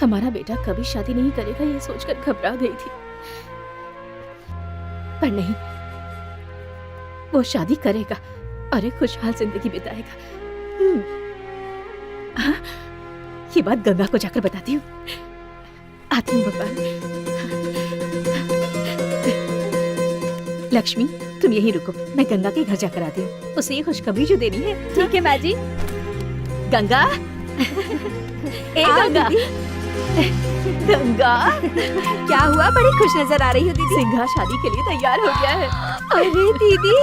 हमारा बेटा कभी शादी नहीं करेगा ये सोचकर घबरा गई थी, पर नहीं, वो शादी करेगा और एक खुशहाल जिंदगी बिताएगा। हाँ, ये बात गंगा को जाकर बताती हूँ। आती हूँ भगवान। लक्ष्मी, तुम यहीं रुको, मैं गंगा के घर जाकर आती हूँ। उसे ये खुशखबरी जो देनी है। ठीक है माँ जी। गंगा, ए गंगा, गंगा, क्या हुआ? बड़ी खुश नजर आ रही हो दीदी। सिंघा शादी के लिए तैयार हो गया है। अरे दीदी,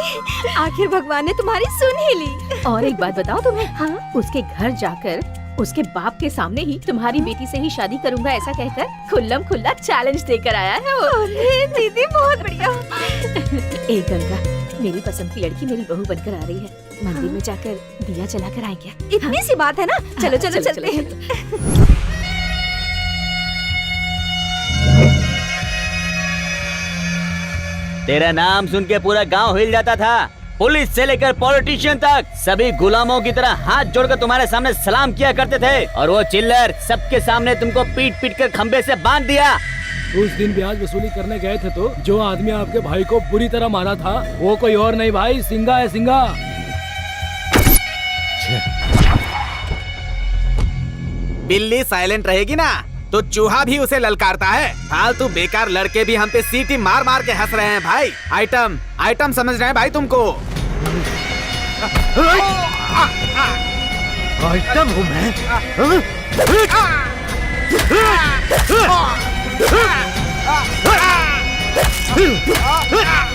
आखिर भगवान ने तुम्हारी सुन ही ली। और एक बात बताओ तुम्हें, हाँ? उसके घर जाकर उसके बाप के सामने ही तुम्हारी बेटी से ही शादी करूंगा ऐसा कहकर खुल्लम खुल्ला चैलेंज देकर आया है वो। अरे दीदी, बहुत बढ़िया। ए गंगा, मेरी पसंद की लड़की मेरी बहू बनकर आ रही है। मंदिर में जाकर दिया जलाकर आएंगे। इतनी सी बात है ना। चलो चलो चलते हैं। तेरा नाम सुन के पूरा गांव हिल जाता था। पुलिस से लेकर पॉलिटिशियन तक सभी गुलामों की तरह हाथ जोड़कर तुम्हारे सामने सलाम किया करते थे, और वो चिल्लर सबके सामने तुमको पीट पीट कर खंबे से बांध दिया। उस दिन ब्याज वसूली करने गए थे तो जो आदमी आपके भाई को बुरी तरह मारा था वो कोई और नहीं भाई, सिंघा है, सिंघा। बिल्ली साइलेंट रहेगी ना तो चूहा भी उसे ललकारता है। फालतू बेकार लड़के भी हम पे सीटी मार मार के हंस रहे हैं भाई। आइटम आइटम समझ रहे हैं भाई तुमको। आइटम हूँ मैं?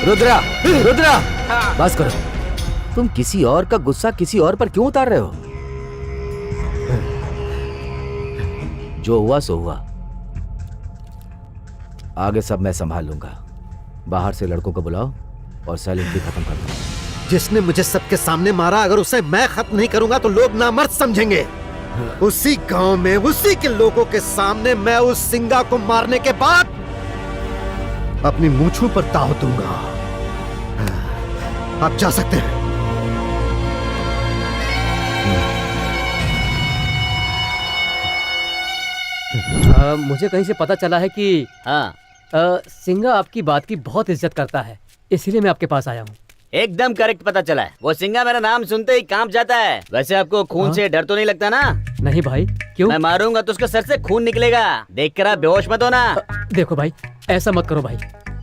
रुद्रा, रुद्रा, बस करो। तुम किसी और का गुस्सा किसी और पर क्यों उतार रहे हो? जो हुआ सो हुआ, आगे सब मैं संभाल लूंगा। बाहर से लड़कों को बुलाओ और साइलेंटली खत्म कर दो। जिसने मुझे सबके सामने मारा, अगर उसे मैं खत्म नहीं करूंगा तो लोग नामर्द समझेंगे। उसी गांव में उसी के लोगों के सामने मैं उस सिंगा को मारने के बाद अपनी मूंछों पर ताव दूंगा। आप जा सकते हैं। मुझे कहीं से पता चला है कि सिंगा आपकी बात की बहुत इज्जत करता है, इसीलिए मैं आपके पास आया हूँ। एकदम करेक्ट पता चला है। वो सिंगा मेरा नाम सुनते ही कांप जाता है। वैसे आपको खून से डर तो नहीं लगता ना? नहीं भाई, क्यों? मैं मारूंगा तो उसके सर से खून निकलेगा। देखकर आप बेहोश मत होना। देखो भाई, ऐसा मत करो भाई,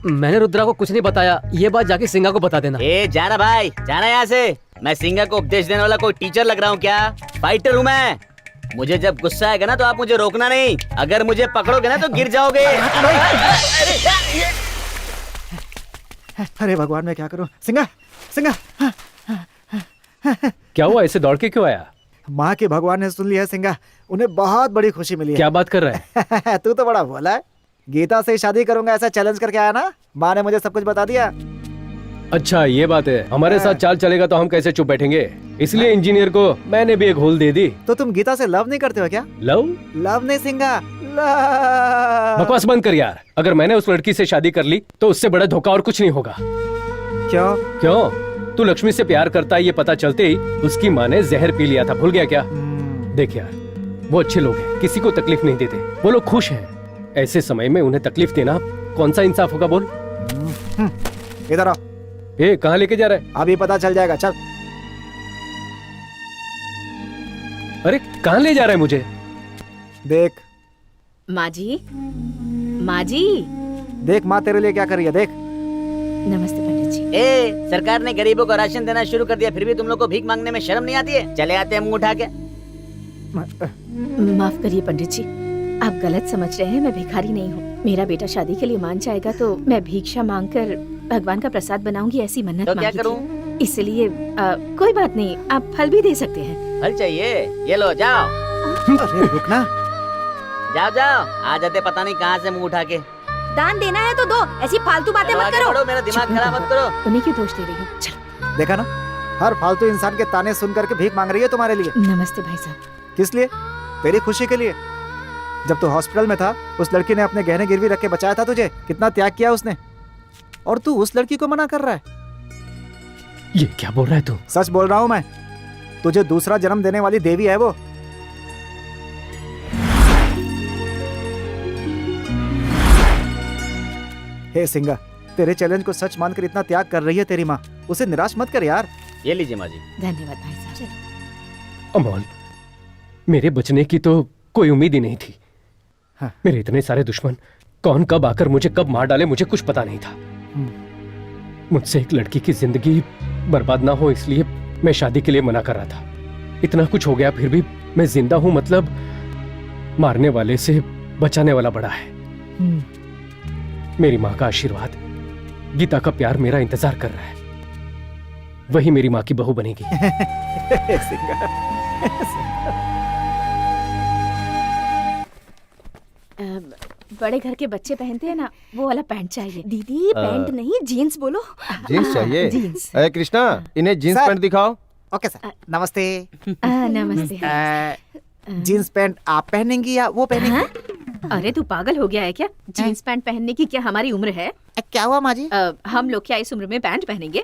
मैंने रुद्रा को कुछ नहीं बताया। ये बात जाके सिंगा को बता देना। जाना भाई, जाना यहाँ से। मैं सिंगा को उपदेश देने वाला कोई टीचर लग रहा हूँ क्या? फाइटर हूँ मैं। मुझे जब गुस्सा आएगा ना तो आप मुझे रोकना नहीं। अगर मुझे पकड़ोगे ना तो गिर जाओगे। अरे भगवान, मैं क्या करूं? सिंगा, सिंगा। क्या हुआ? ऐसे दौड़ के क्यों आया? माँ के भगवान ने सुन लिया सिंगा, उन्हें बहुत बड़ी खुशी मिली है। क्या बात कर रहा है? तू तो बड़ा भोला है। गीता से शादी करूंगा ऐसा चैलेंज करके आया ना, माँ ने मुझे सब कुछ बता दिया। अच्छा ये बात है। हमारे साथ चाल चलेगा तो हम कैसे चुप बैठेंगे? इसलिए इंजीनियर को मैंने भी एक होल दे दी। तो तुम गीता से लव नहीं करते हो क्या? लव? लव नहीं सिंगा, लव। बकवास बंद कर यार। अगर मैंने उस लड़की से शादी कर ली तो उससे बड़ा धोखा और कुछ नहीं होगा। क्यों? क्यों? तू लक्ष्मी से प्यार करता है ये पता चलते ही उसकी माँ ने जहर पी लिया था, भूल गया क्या? देख यार, वो अच्छे लोग हैं, किसी को तकलीफ नहीं देते, वो लोग खुश हैं। ऐसे समय में उन्हें तकलीफ देना कौन सा इंसाफ होगा बोल? इधर आओ। कहाँ लेके जा रहा है? अभी पता चल जाएगा, चल। अरे कहाँ ले जा रहा है मुझे? देख माँ जी, माँ जी, देख माँ तेरे लिए क्या कर रही है, देख। नमस्ते पंडित जी। सरकार ने गरीबों को राशन देना शुरू कर दिया, फिर भी तुम लोग को भीख मांगने में शर्म नहीं आती है? चले आते हैं मुंह उठा के। माफ करिए पंडित जी, आप गलत समझ रहे हैं। मैं भिखारी नहीं हूँ। मेरा बेटा शादी के लिए मान जाएगा तो मैं भिक्षा मांगकर भगवान का प्रसाद बनाऊंगी, ऐसी मन्नत तो क्या मांगी करूं? थी। इसलिए कोई बात नहीं, आप फल भी दे सकते हैं। फल चाहिए? ये लो, जाओ। अरे रुकना। जाओ जाओ, आ जाते पता नहीं कहाँ से मुंह उठा के। दान देना है तो दो, ऐसी फालतू बातें मत करो। मेरा दिमाग खराब मत करो। उन्हें क्यों दोष दे रही हूँ? चल। देखा ना, हर फालतू इंसान के ताने सुन करके भीख मांग रही है तुम्हारे लिए। नमस्ते भाई साहब। किस लिए? तेरी खुशी के लिए। जब तू हॉस्पिटल में था उस लड़की ने अपने गहने गिरवी रख के बचाया था तुझे। कितना त्याग किया उसने, और तू उस लड़की को मना कर रहा है। ये क्या बोल रहा है तू? सच बोल रहा हूँ मैं। तुझे दूसरा जन्म देने वाली देवी है वो। हे सिंगा, तेरे चैलेंज को सच मानकर इतना त्याग कर रही है तेरी माँ, उसे निराश मत कर यार। ये लीजिए माँ जी। धन्यवाद भाई साहब। अमोल, मेरे बचने की तो कोई उम्मीद ही नहीं थी। हाँ। मेरे इतने सारे दुश्मन, कौन कब आकर मुझे कब मार डाले मुझे कुछ पता नहीं था। मुझसे एक लड़की की जिंदगी बर्बाद ना हो इसलिए मैं शादी के लिए मना कर रहा था। इतना कुछ हो गया फिर भी मैं जिंदा हूं, मतलब मारने वाले से बचाने वाला बड़ा है। मेरी माँ का आशीर्वाद, गीता का प्यार मेरा इंतजार कर रहा है। वही मेरी माँ की बहू बनेगी। बड़े घर के बच्चे पहनते हैं ना, वो वाला पैंट चाहिए। दीदी पैंट नहीं, जीन्स बोलो। जीन्स चाहिए? जीन्स। अरे कृष्णा, इन्हें जीन्स पैंट दिखाओ। Okay sir. नमस्ते। नमस्ते। जीन्स पैंट आप पहनेंगी या वो पहनेंगी? अरे तू पागल हो गया है क्या? जीन्स पैंट पहनने की क्या हमारी उम्र है? क्या हुआ माँ जी? हम लोग क्या इस उम्र में पैंट पहनेंगे?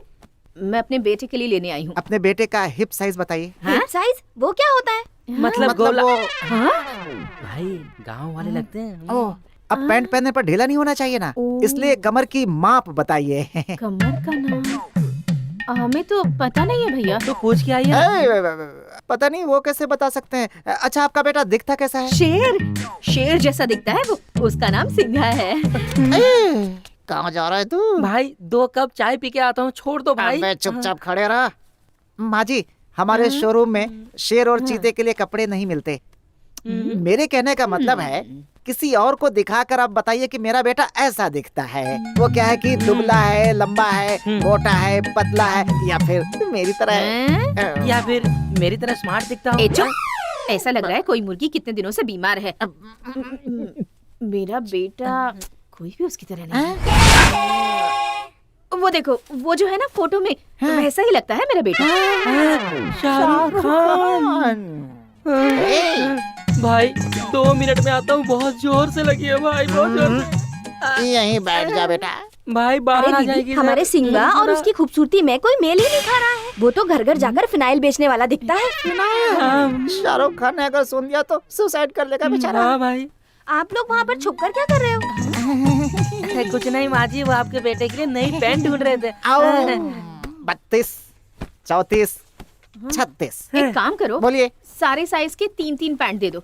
मैं अपने बेटे के लिए लेने आई हूँ। अपने बेटे का हिप साइज बताइए। Hip size? वो क्या होता है? मतलब गोला। हाँ? भाई गांव वाले लगते हैं। ओह, अब पैंट पहनने पर ढीला नहीं होना चाहिए ना, इसलिए कमर की माप बताइए। कमर का नाम हमें तो पता नहीं है भैया। तो पूछ के आइए। पता नहीं, वो कैसे बता सकते हैं? अच्छा आपका बेटा दिखता कैसा है? शेर, शेर जैसा दिखता है वो। उसका नाम सिंघा है। कहाँ जा रहा है तू? भाई 2 कप चाय पी के आता हूँ, छोड़ दो भाई। अबे चुपचाप खड़े रहा। माँ जी, हमारे शोरूम में शेर और चीते के लिए कपड़े नहीं मिलते। मेरे कहने का मतलब है किसी और को दिखाकर आप बताइए कि मेरा बेटा ऐसा दिखता है। वो क्या है कि दुबला है, लंबा है, मोटा है, पतला है, या फिर मेरी तरह है, या फिर मेरी तरह स्मार्ट दिखता हूँ। चुप। ऐसा लग रहा है कोई मुर्गी कितने दिनों से बीमार है। मेरा बेटा कोई भी उसकी तरह नहीं है। वो देखो, वो जो है ना फोटो में, वैसा ही लगता है मेरा बेटा। शाहरुख खान। भाई 2 मिनट में आता हूँ, बहुत जोर से लगी है भाई, बहुत जोर से। यहीं बैठ जा बेटा। भाई बाहर आ जाएगी। हमारे सिंगा और उसकी खूबसूरती में कोई मेल ही नहीं खा रहा है। वो तो घर घर जाकर फिनाइल बेचने वाला दिखता है। शाहरुख खान ने अगर सुन लिया तो सुसाइड कर लेगा बेचारा। हाँ भाई। आप लोग वहाँ पर छुप कर क्या कर रहे हो? कुछ नहीं माँ जी, वो आपके बेटे के लिए नई पैंट ढूंढ रहे थे। 32, 34, 36। एक काम करो, बोलिए। सारे साइज के 3-3 पैंट दे दो।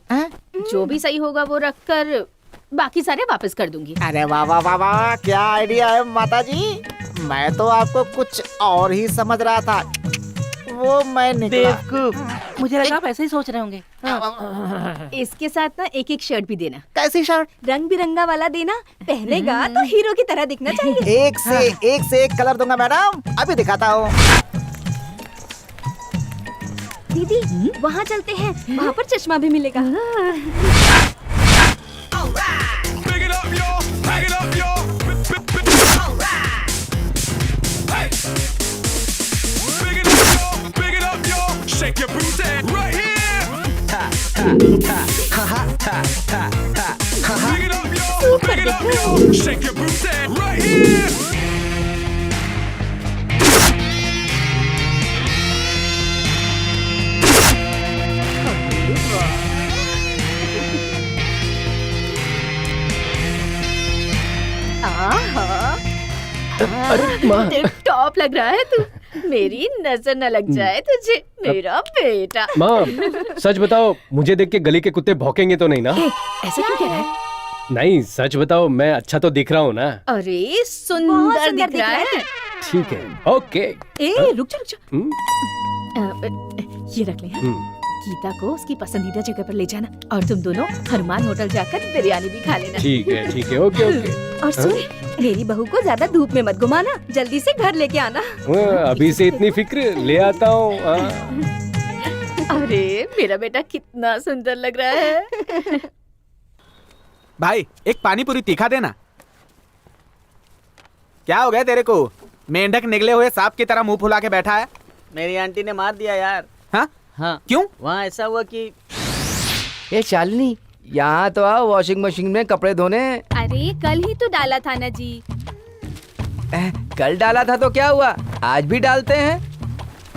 जो भी सही होगा वो रख कर बाकी सारे वापस कर दूंगी। अरे वाह वाह वाह वाह, क्या आइडिया है माता जी। मैं तो आपको कुछ और ही समझ रहा था, वो मैं निकला। बेवकूफ, मुझे लगा आप ऐसे ही सोच रहे होंगे। इसके साथ ना एक शर्ट भी देना। कैसी शर्ट? रंग बिरंगा वाला देना, पहनेगा तो हीरो की तरह दिखना चाहिए। एक से एक कलर दूंगा मैडम, अभी दिखाता हूँ। दीदी वहाँ चलते हैं, वहाँ पर चश्मा भी मिलेगा। Shake your booty right here. Big it up, yo. Shake your booty right here. अरे माँ, टॉप लग रहा है तू। मेरी नजर न लग जाए तुझे, मेरा बेटा। माँ सच बताओ, मुझे देख के गली के कुत्ते भौंकेंगे तो नहीं ना? ऐसा क्यों कह रहा है? नहीं सच बताओ, मैं अच्छा तो दिख रहा हूँ ना? अरे सुंदर दिख रहा है। ठीक है, ओके। ए रुक जा। ये रख ले। गीता को उसकी पसंदीदा जगह पर ले जाना और तुम दोनों हनुमान होटल जाकर बिरयानी भी खा लेना। ठीक है, ओके ओके। और सुन, मेरी बहू को ज्यादा धूप में मत घुमाना, जल्दी से घर लेके आना। अभी से इतनी फिक्र, ले आता हूँ। अरे मेरा बेटा कितना सुंदर लग रहा है। भाई एक पानी पूरी तीखा देना। क्या हो गया तेरे को? मेंढक निकले हुए सांप की तरह मुंह फुला के बैठा है। मेरी आंटी ने मार दिया यार। हाँ हाँ। क्यों? वहाँ ऐसा हुआ कि ये शालिनी, यहाँ तो आओ वॉशिंग मशीन में कपड़े धोने। अरे कल ही तो डाला था ना जी। कल डाला था तो क्या हुआ, आज भी डालते हैं।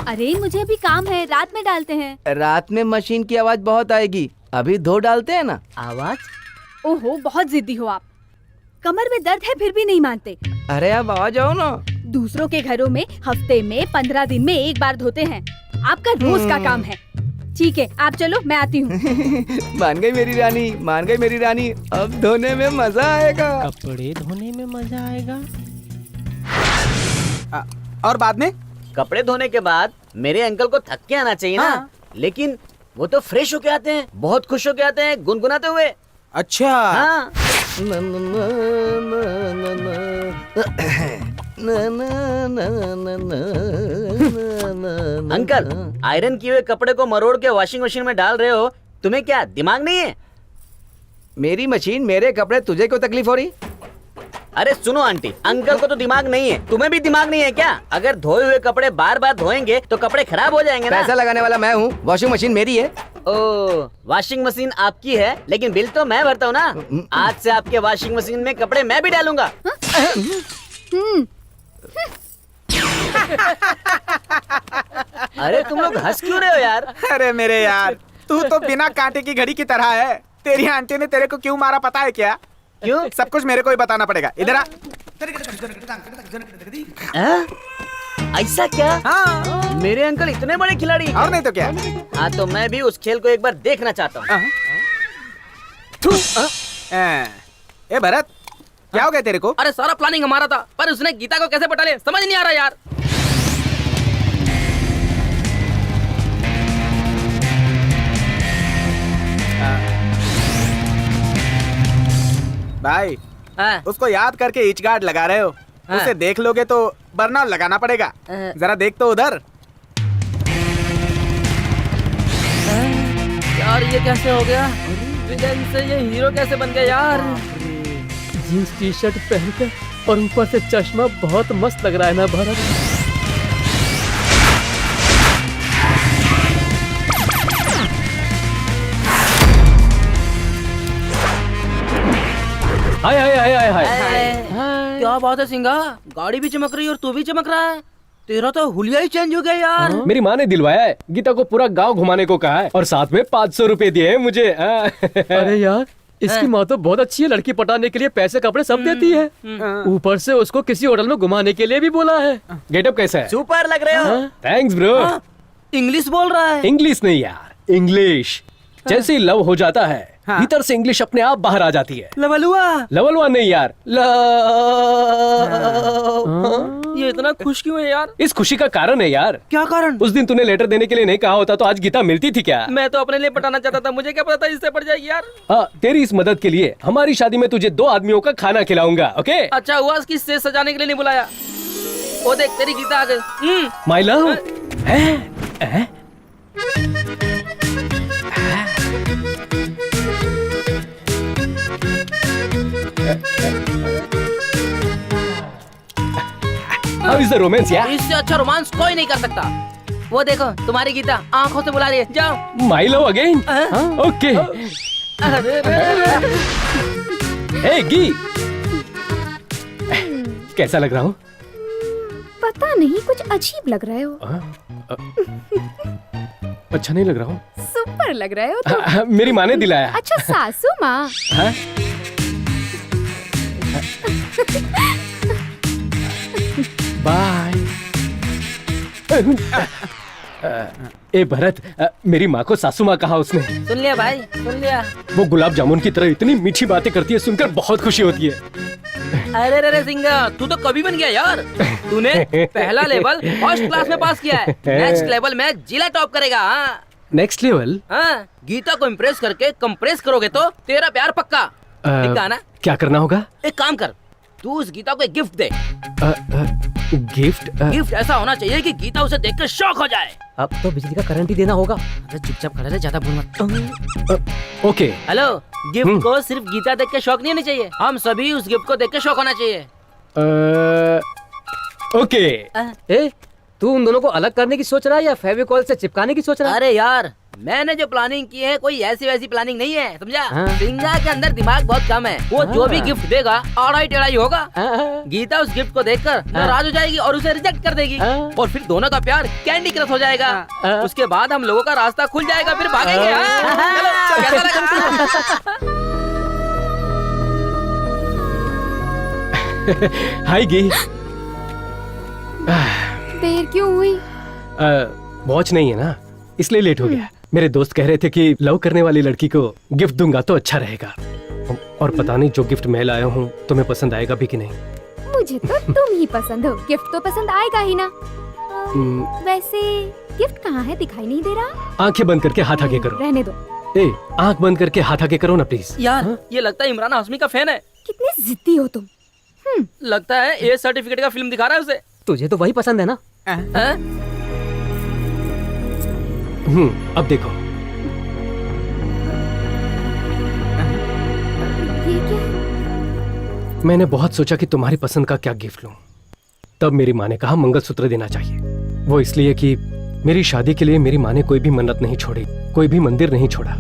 अरे मुझे भी काम है, रात में डालते हैं। रात में मशीन की आवाज बहुत आएगी, अभी धो डालते हैं ना। आवाज? ओहो बहुत जिद्दी हो आप। कमर में दर्द है फिर भी नहीं मानते। अरे अब आ जाओ ना। दूसरों के घरों में हफ्ते में 15 दिन में एक बार धोते हैं, आपका रोज का काम है। ठीक है आप चलो, मैं आती हूँ। मान गई मेरी रानी, मान गई मेरी रानी। अब धोने में मजा आएगा। कपड़े धोने में मजा आएगा। और बाद में? कपड़े धोने के बाद मेरे अंकल को थक के आना चाहिए ना। लेकिन वो तो फ्रेश होके आते हैं, बहुत खुश होके आते हैं, गुनगुनाते हुए। अच्छा। हाँ। अंकल, आयरन किए हुए कपड़े को मरोड़ के वॉशिंग मशीन में डाल रहे हो, तुम्हें क्या दिमाग नहीं है? मेरी मशीन, मेरे कपड़े, तुझे क्यों तकलीफ हो रही? अरे सुनो आंटी, अंकल को तो दिमाग नहीं है, तुम्हें भी दिमाग नहीं है क्या? अगर धोए हुए कपड़े बार बार धोएंगे तो कपड़े खराब हो जाएंगे ना। पैसा लगाने वाला मैं हूँ, वॉशिंग मशीन मेरी है। ओ, वॉशिंग मशीन आपकी है, लेकिन बिल तो मैं भरता हूँ ना। आज से आपके वॉशिंग मशीन में कपड़े मैं भी डालूंगा। अरे तुम लोग हंस क्यों रहे हो यार? अरे मेरे यार, तू तो बिना कांटे की घड़ी की तरह है। तेरी आंटी ने तेरे को क्यों मारा पता है क्या? क्यों? सब कुछ मेरे को ही बताना पड़ेगा। इधर आ। ऐसा क्या? हाँ। मेरे अंकल इतने बड़े खिलाड़ी। और नहीं तो क्या? हाँ तो मैं भी उस खेल को एक बार देखना चाहता हूँ। ए भरत, क्या हो गया तेरे को? अरे सारा प्लानिंग हमारा था, पर उसने गीता को कैसे पटा लिया समझ नहीं आ रहा यार। भाई उसको याद करके ईच गार्ड लगा रहे हो। उसे देख लोगे तो बर्नआउट लगाना पड़ेगा। जरा देख तो उधर। यार ये कैसे हो गया? विलेन से ये हीरो कैसे बन गया यार? जीन्स टी शर्ट पहनकर और ऊपर से चश्मा, बहुत मस्त लग रहा है ना भरत? हाय हाय हाय हाय हाय। क्या बात है सिंगा, गाड़ी भी चमक रही है और तू भी चमक रहा है। तेरा तो हुलिया ही चेंज हो गया यार। मेरी माँ ने दिलवाया है, गीता को पूरा गांव घुमाने को कहा है और साथ में 500 रुपए दिए हैं मुझे। अरे यार, इसकी माँ तो बहुत अच्छी है, लड़की पटाने के लिए पैसे कपड़े सब देती है। ऊपर से उसको किसी होटल में घुमाने के लिए भी बोला है। गेटअप कैसा है? सुपर लग रहे हो। Thanks bro. इंग्लिश बोल रहा है। इंग्लिश नहीं यार, इंग्लिश। जैसे ही लव हो जाता है, भीतर से इंग्लिश अपने आप बाहर आ जाती है। लवलवा नहीं यार, ये इतना खुश क्यों है यार? इस खुशी का कारण है यार। क्या कारण? उस दिन तूने लेटर देने के लिए नहीं कहा होता तो आज गीता मिलती थी क्या? मैं तो अपने लिए पटाना चाहता था, मुझे क्या पता था इससे पड़ जाएगी यार। हाँ, तेरी इस मदद के लिए हमारी शादी में तुझे 2 आदमियों का खाना खिलाऊंगा। ओके? अच्छा हुआ इसकी स्टेज सजाने के लिए नहीं बुलाया। वो देख तेरी गीता आ गई। My love. How is the romance यार? इससे अच्छा रोमांस कोई नहीं कर सकता। वो देखो तुम्हारी गीता आंखों से बुला रही है, जाओ। My love again. ओके। ए गी, कैसा लग रहा हूँ? पता नहीं, कुछ अजीब लग रहे हो। अच्छा नहीं लग रहा हूँ? सुपर लग रहे हो तुम। मेरी माँ ने दिलाया। अच्छा सासू माँ। बाय। ए भरत, मेरी माँ को सासू माँ कहा उसने। सुन लिया भाई, सुन लिया। वो गुलाब जामुन की तरह इतनी मीठी बातें करती है, सुनकर बहुत खुशी होती है। अरे रे सिंगा, तू तो कभी बन गया यार। तूने पहला लेवल फर्स्ट क्लास में पास किया है, नेक्स्ट लेवल में जिला टॉप करेगा। Next level? हाँ, गीता को इम्प्रेस करके कंप्रेस करोगे तो तेरा प्यार पक्का। ठीक है ना? क्या करना होगा? एक काम कर, तू उस गीता को एक गिफ्ट दे। गिफ्ट? गिफ्ट ऐसा होना चाहिए कि गीता उसे देखकर शॉक हो जाए। अब तो बिजली का करंट ही देना होगा। अरे चुपचाप खड़ा रहे, ज्यादा बोल मत। ओके। हेलो, गिफ्ट को सिर्फ गीता देख के शौक नहीं होनी चाहिए, हम सभी उस गिफ्ट को देख के शौक होना चाहिए। ओके। ए, तू उन दोनों को अलग करने की सोच रहा है या फेविकॉल से चिपकाने की सोच रहा है? अरे यार, मैंने जो प्लानिंग की है कोई ऐसी वैसी प्लानिंग नहीं है, समझा? सिंगा के अंदर दिमाग बहुत कम है, वो जो भी गिफ्ट देगा आड़ाई टेढ़ाई होगा। गीता उस गिफ्ट को देखकर नाराज हो जाएगी और उसे रिजेक्ट कर देगी और फिर दोनों का प्यार कैंडी क्रश हो जाएगा। उसके बाद हम लोगों का रास्ता खुल जाएगा, फिर भागेंगे। चलो, कैसा लगा? हाय गी। देर क्यों हुई? वॉच नहीं है ना, इसलिए लेट हो गया। मेरे दोस्त कह रहे थे कि लव करने वाली लड़की को गिफ्ट दूंगा तो अच्छा रहेगा। और पता नहीं जो गिफ्ट मैं लाया हूँ तुम्हें पसंद आएगा भी कि नहीं। मुझे तो तुम ही पसंद हो, गिफ्ट तो पसंद आएगा ही ना। वैसे गिफ्ट कहाँ है, दिखाई नहीं दे रहा? आंखें बंद करके हाथ आगे करो। रहने दो। ए, आंख बंद करके हाथ आगे करो ना प्लीज। यार, ये लगता है इमरान हाशमी का फैन है। कितने जिद्दी हो तुम। लगता है ए सर्टिफिकेट का फिल्म दिखा रहा है उसे। तुझे तो वही पसंद है ना? अब देखो। ये क्या है? मैंने बहुत सोचा कि तुम्हारी पसंद का क्या गिफ्ट लूं। तब मेरी माँ ने कहा मंगलसूत्र देना चाहिए। वो इसलिए कि मेरी शादी के लिए मेरी माँ ने कोई भी मन्नत नहीं छोड़ी, कोई भी मंदिर नहीं छोड़ा,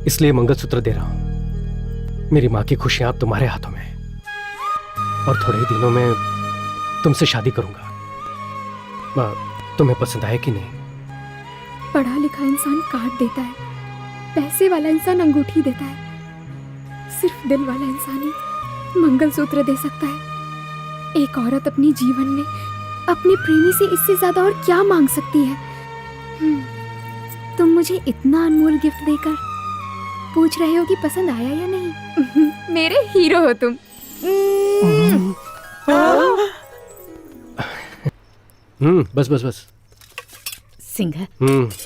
इसलिए मंगलसूत्र दे रहा हूं। मेरी माँ की खुशियां अब तुम्हारे हाथों में है और थोड़े ही दिनों में तुमसे शादी करूंगा। तुम्हें पसंद आए कि नहीं? पढ़ा लिखा इंसान कार्ड देता है, पैसे वाला इंसान अंगूठी देता है, सिर्फ दिल वाला इंसान ही मंगलसूत्र दे सकता है। एक औरत अपने जीवन में अपने प्रेमी से इससे ज्यादा और क्या मांग सकती है? तुम मुझे इतना अनमोल गिफ्ट देकर पूछ रहे हो कि पसंद आया या नहीं? मेरे हीरो हो तुम। बस बस बस। सिंघा,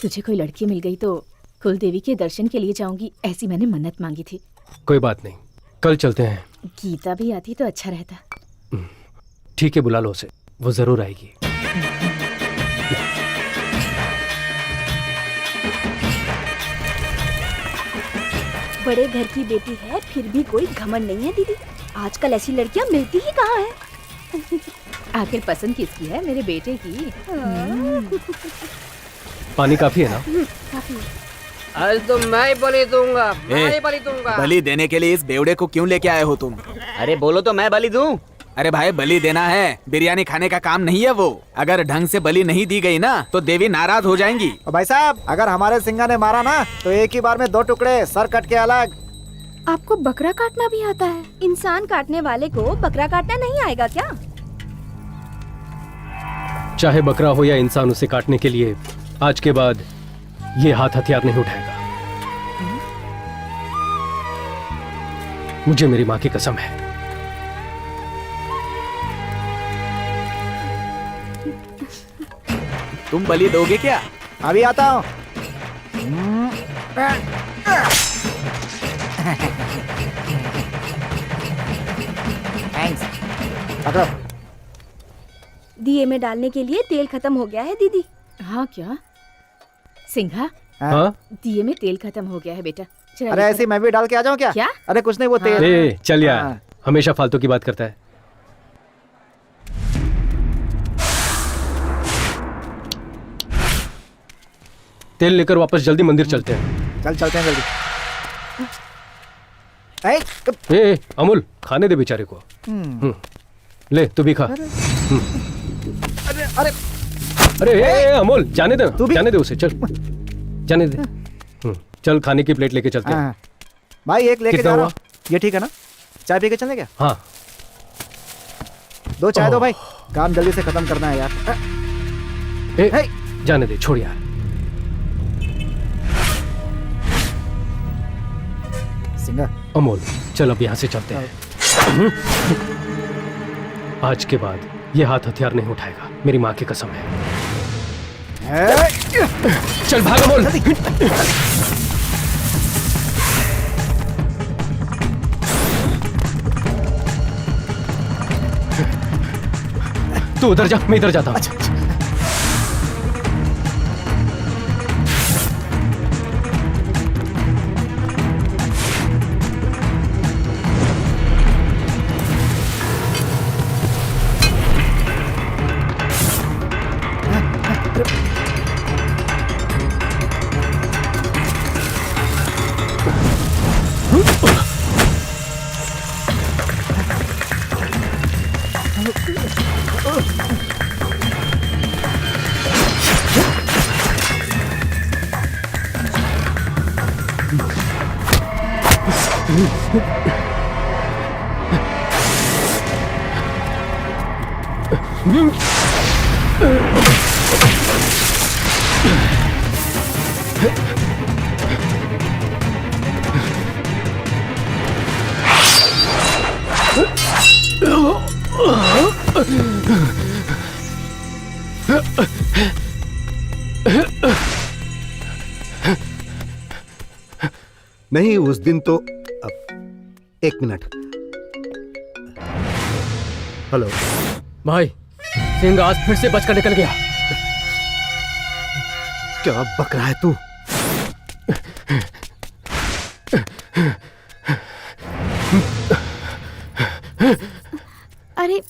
तुझे कोई लड़की मिल गई तो कुल देवी के दर्शन के लिए जाऊंगी, ऐसी मैंने मन्नत मांगी थी। कोई बात नहीं, कल चलते हैं। गीता भी आती तो अच्छा रहता। ठीक है, बुला लो उसे, वो जरूर आएगी। बड़े घर की बेटी है फिर भी कोई घमंड नहीं है दीदी। आजकल ऐसी लड़कियां मिलती ही कहाँ है। आखिर पसंद किसकी है? मेरे बेटे की। पानी काफी है ना? काफी। आज तो मैं ही बलि दूंगा, मैं ही बलि दूंगा। बलि देने के लिए इस बेवड़े को क्यों लेके आए हो तुम? अरे बोलो तो मैं बलि दूं। अरे भाई बलि देना है, बिरयानी खाने का काम नहीं है वो। अगर ढंग से बलि नहीं दी गई ना तो देवी नाराज हो जाएंगी। भाई साहब, अगर हमारे सिंघा ने मारा ना तो एक ही बार में 2 टुकड़े, सर कट के अलग। आपको बकरा काटना भी आता है? इंसान काटने वाले को बकरा काटना नहीं आएगा क्या? चाहे बकरा हो या इंसान, उसे काटने के लिए आज के बाद ये हाथ हथियार नहीं उठाएगा। मुझे मेरी माँ की कसम है। तुम बलि दोगे क्या? अभी आता हूँ। पकड़ो। दिए में डालने के लिए तेल खत्म हो गया है दीदी। हाँ क्या सिंघा? हाँ? दिए में तेल खत्म हो गया है बेटा। चला अरे लेकर। ऐसे मैं भी डाल के आ जाऊँ क्या? क्या? अरे कुछ नहीं, वो तेल। ए, चल यार, हाँ। हमेशा फालतू की बात करता है। तेल लेकर वापस जल्दी मंदिर चलते हैं। चल चलते हैं जल्दी। ए, अमूल खाने दे बेचारे को। ले तू भी खा। अरे अरे अरे ए, अमूल जाने दे, जाने दे उसे, चल जाने दे। चल खाने की प्लेट लेके चलते हैं। भाई एक लेके कितना जा रहा हुआ? हूँ। ये ठीक है ना? चाय पी के चलें क्या? हाँ 2 चाय दो भाई, काम जल्दी से खत्म करना है यार। ए, जाने दे, छोड़ यार। सिंघा। अमोल चल अब यहाँ से चलते हैं। आज के बाद ये हाथ हथियार नहीं उठाएगा, मेरी माँ की कसम है। चल भाग अमोल। तू उधर जा, मैं इधर जाता हूँ। नहीं, उस दिन तो एक मिनट। हेलो भाई, सिंह आज फिर से बचकर निकल गया। क्या बक रहा है तू? अरे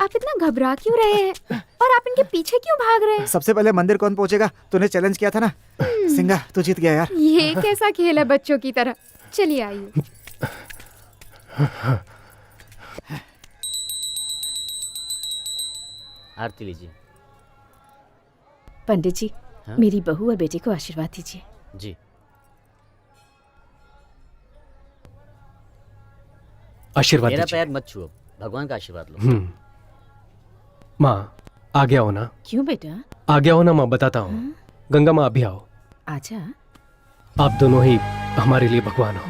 आप इतना घबरा क्यों रहे हैं और आप इनके पीछे क्यों भाग रहे हैं? सबसे पहले मंदिर कौन पहुंचेगा? तूने चैलेंज किया था ना। सिंघा तू जीत गया यार। ये कैसा खेल है बच्चों की तरह? चलिए आइए। आरती लीजिए। पंडित जी, हाँ? मेरी बहू और बेटे को आशीर्वाद दीजिए। जी। आशीर्वाद मेरा दीजिए। पैर मत छुओ, भगवान का आशीर्वाद लो। माँ आ गया हो ना? क्यों बेटा? आ गया हो ना माँ, बताता हूँ। गंगा माँ अभी आओ। आजा। आप दोनों ही हमारे लिए भगवान हो।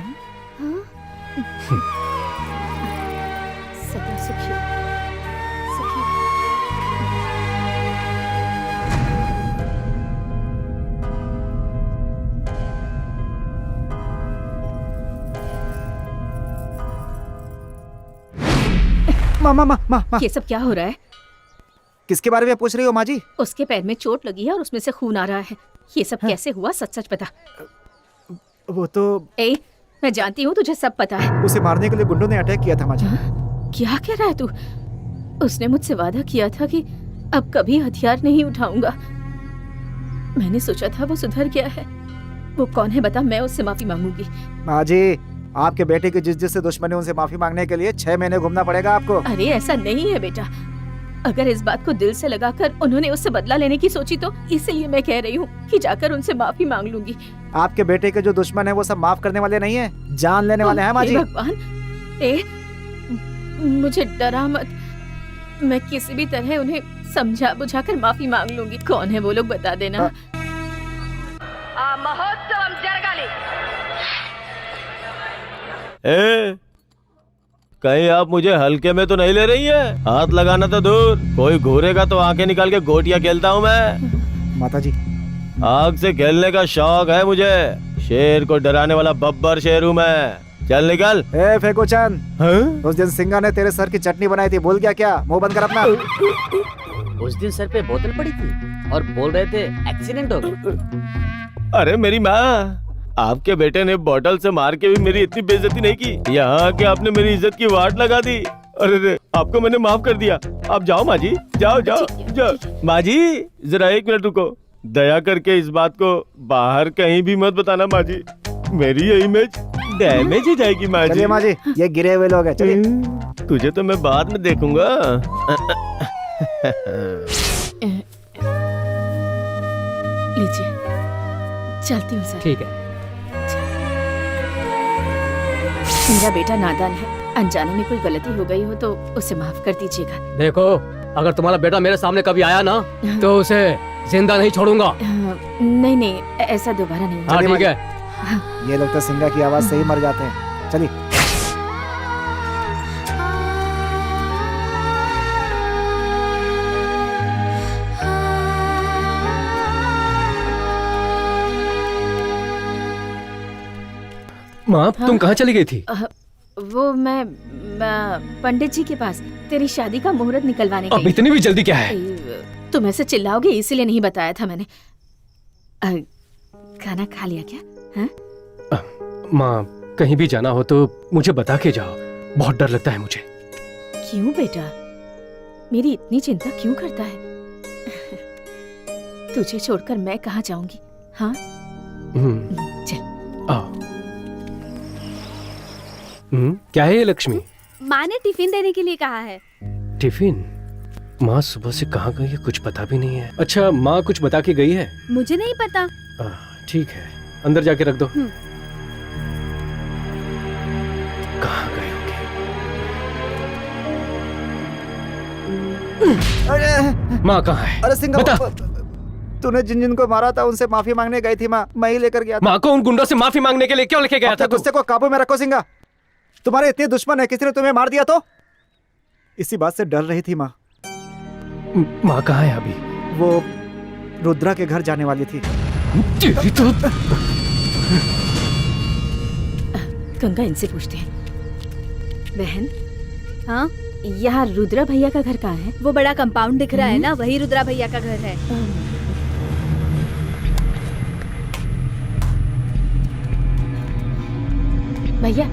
सदा सुखी सुखी। माँ माँ माँ माँ माँ, ये सब क्या हो रहा है? किसके बारे में पूछ रही हो माँ जी? उसके पैर में चोट लगी है और उसमें से खून आ रहा है। ये सब कैसे हुआ? सच सच बता। वो तो ए, मैं जानती हूँ तुझे सब पता है। उसे मारने के लिए गुंडों ने अटैक किया था माँ जी। क्या कह रहा है तू? उसने मुझसे वादा किया था कि अब कभी हथियार नहीं उठाऊंगा। मैंने सोचा था वो सुधर गया है। वो कौन है बता, मैं उससे माफी मांगूंगी। माँ जी, आपके बेटे की जिस जिससे दुश्मनी उनसे माफी मांगने के लिए 6 महीने घूमना पड़ेगा आपको। अरे ऐसा नहीं है बेटा, अगर इस बात को दिल से लगाकर उन्होंने उससे बदला लेने की सोची तो इसलिए मैं कह रही हूँ कि जाकर उनसे माफी मांग लूंगी। आपके बेटे के जो दुश्मन है वो सब माफ करने वाले नहीं है, जान लेने वाले हैं माँ जी। हे भगवान, मुझे डरा मत, मैं किसी भी तरह उन्हें समझा बुझाकर माफी मांग लूंगी। कौन है वो लोग बता देना। महोत्सव जरगाली। ए, कहीं आप मुझे हल्के में तो नहीं ले रही है? हाथ लगाना तो दूर, कोई घूरेगा तो आंखें निकाल के गोटियां खेलता हूँ मैं। माता जी, आग से खेलने का शौक है मुझे। शेर को डराने वाला बब्बर शेर हूँ मैं। चल निकल। ए फेकुचंद, उस दिन सिंगा ने तेरे सर की चटनी बनाई थी, भूल गया क्या? मुंह बंद कर अपना। उस दिन सर पे बोतल पड़ी थी और बोल रहे थे एक्सीडेंट हो गया। अरे मेरी माँ, आपके बेटे ने बोतल से मार के भी मेरी इतनी बेइज्जती नहीं की, यहाँ के आपने मेरी इज्जत की वाट लगा दी। अरे आपको मैंने माफ कर दिया, आप जाओ माँ जी, जाओ जाओ जाओ। माँ जी जरा 1 मिनट रुको, दया करके इस बात को बाहर कहीं भी मत बताना माँ जी, मेरी ये इमेज डैमेज हो जाएगी माँ जी। चलिए माँ जी, ये गिरे हुए लोग हैं, चलिए। तुझे तो मैं बाद में देखूंगा। लीजिए, चलती हूँ सर। ठीक है। मेरा बेटा नादान है, अनजाने में कोई गलती हो गई हो तो उसे माफ कर दीजिएगा। देखो, अगर तुम्हारा बेटा मेरे सामने कभी आया ना तो उसे जिंदा नहीं छोड़ूंगा। नहीं नहीं, ऐसा दोबारा नहीं। हाँ ठीक है। ये लोग तो सिंगा की आवाज से ही मर जाते हैं। चलिए। माँ, तुम कहाँ चली गई थी? वो मैं पंडित जी के पास तेरी शादी का मुहूर्त निकलवाने गई। अब इतनी भी जल्दी क्या है? तुम ऐसे चिल्लाओगे इसीलिए नहीं बताया था मैंने। खाना खा लिया क्या? हाँ? माँ, कहीं भी जाना हो तो मुझे बता के जाओ, बहुत डर लगता है मुझे। क्यों बेटा, मेरी इतनी चिंता क्यों करता है? तुझे छोड़कर मैं कहाँ जाऊंगी? हाँ चल। आओ। क्या है ये लक्ष्मी? माँ ने टिफिन देने के लिए कहा है। टिफिन? माँ सुबह से कहाँ गई है, कुछ पता भी नहीं है। अच्छा, माँ कुछ बता के गई है? मुझे नहीं पता। ठीक है, अंदर जाके रख दो। कहाँ गए होंगे? माँ कहाँ है? अरे सिंगा, बता। तूने जिन जिन को मारा था उनसे माफी मांगने गई थी माँ, मैं ही लेकर गया था। माँ को उन गुंडों से माफी मांगने के लिए क्यों लेके गया था? गुस्से को काबू में रखो सिंगा, तुम्हारे इतने दुश्मन है, किसी ने तुम्हें मार दिया तो? इसी बात से डर रही थी माँ। माँ कहाँ है अभी? वो रुद्रा के घर जाने वाली थी। तेरी तो। गंगा, इनसे पूछते हैं। बहन, हाँ, यहाँ रुद्रा भैया का घर कहाँ है? वो बड़ा कंपाउंड दिख रहा है ना, वही रुद्रा भैया का घर है। भैया,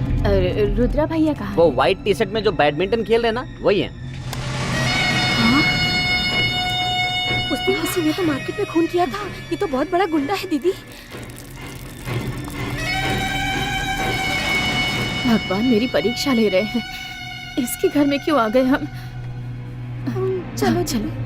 रुद्रा भैया कहाँ है? वो व्हाइट टी शर्ट में जो बैडमिंटन खेल रहे ना, वही है। उस दिन किसी ने तो मार्केट में खून किया था, ये तो बहुत बड़ा गुंडा है दीदी। भगवान मेरी परीक्षा ले रहे हैं, इसके घर में क्यों आ गए हम? चलो चलो।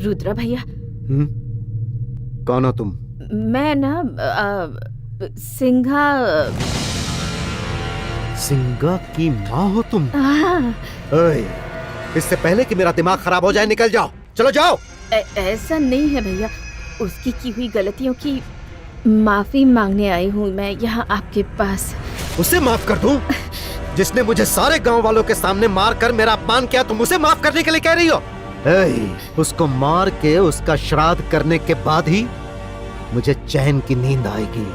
रुद्रा भैया। कौन हो तुम? मैं ना सिंघा। सिंगा की माँ हो तुम? हाँ। ओए, इससे पहले कि मेरा दिमाग खराब हो जाए निकल जाओ, चलो जाओ। ऐसा नहीं है भैया, उसकी की हुई गलतियों की माफी मांगने आई हूँ मैं यहाँ आपके पास। उसे माफ कर दूं? जिसने मुझे सारे गांव वालों के सामने मार कर मेरा अपमान किया, तुम उसे माफ करने के लिए कह रही हो? उसको मार के उसका श्राद्ध करने के बाद ही मुझे चैन की नींद आएगी।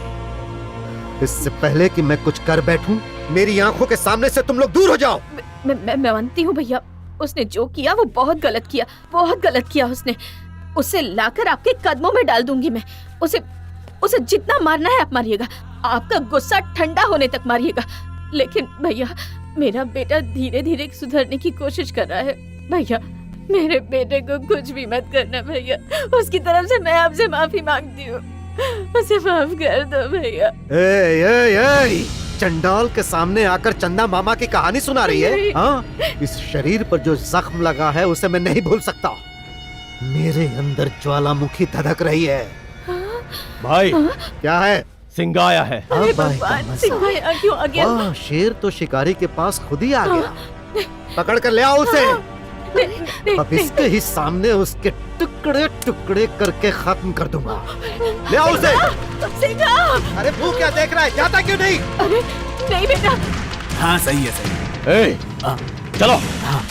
इससे पहले कि मैं कुछ कर बैठूं, मेरी आंखों के सामने से तुम लोग दूर हो जाओ। मैं मानती हूँ भैया, उसने जो किया वो बहुत गलत किया, बहुत गलत किया उसने। उसे लाकर आपके कदमों में डाल दूंगी मैं। उसे जितना मारना है आप मारिएगा, आपका गुस्सा ठंडा होने तक मारिएगा। लेकिन भैया मेरा बेटा धीरे धीरे सुधरने की कोशिश कर रहा है भैया। मेरे बेटे को कुछ भी मत करना भैया। उसकी तरफ से मैं आपसे माफी मांगती हूँ। उसे माफ कर दो भैया। चंडाल के सामने आकर चंदा मामा की कहानी सुना रही है। हाँ, इस शरीर पर जो जख्म लगा है उसे मैं नहीं भूल सकता। मेरे अंदर ज्वालामुखी धधक रही है। भाई क्या है? सिंगा आया है। अरे भगवान, सिंघा क्यों आ गया? वाह, शेर तो शिकारी के पास खुद ही आ गया। पकड़ कर ले आओ उसे। अब इसके ही सामने उसके टुकड़े टुकड़े करके खत्म कर दूंगा। ले आओ उसे। सिंघा! अरे वो क्या देख रहा है? जाता क्यों नहीं? अरे नहीं बेटा। हाँ सही है, सही है। ए, चलो। हाँ।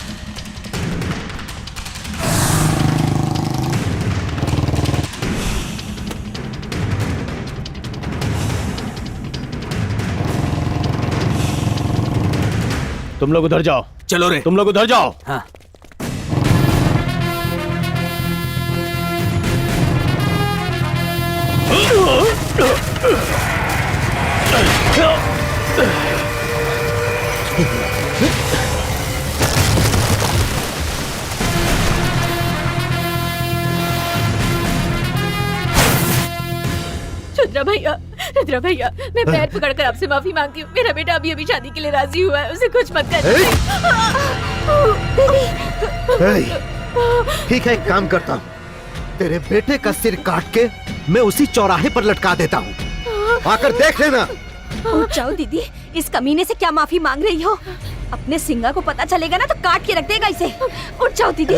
तुम लोग उधर जाओ। चलो रे। तुम लोग उधर जाओ। हाँ। रुद्रा भैया, मैं पैर पकड़कर आपसे माफी मांगती हूँ। मेरा बेटा अभी अभी शादी के लिए राजी हुआ है, उसे कुछ मत कर। ठीक है, एक काम करता हूँ, तेरे बेटे का सिर काट के मैं उसी चौराहे पर लटका देता हूँ। आकर देख लेना। उठ जाओ दीदी, इस कमीने से क्या माफी मांग रही हो? अपने सिंगा को पता चलेगा ना तो काट के रख देगा इसे। उठ जाओ दीदी।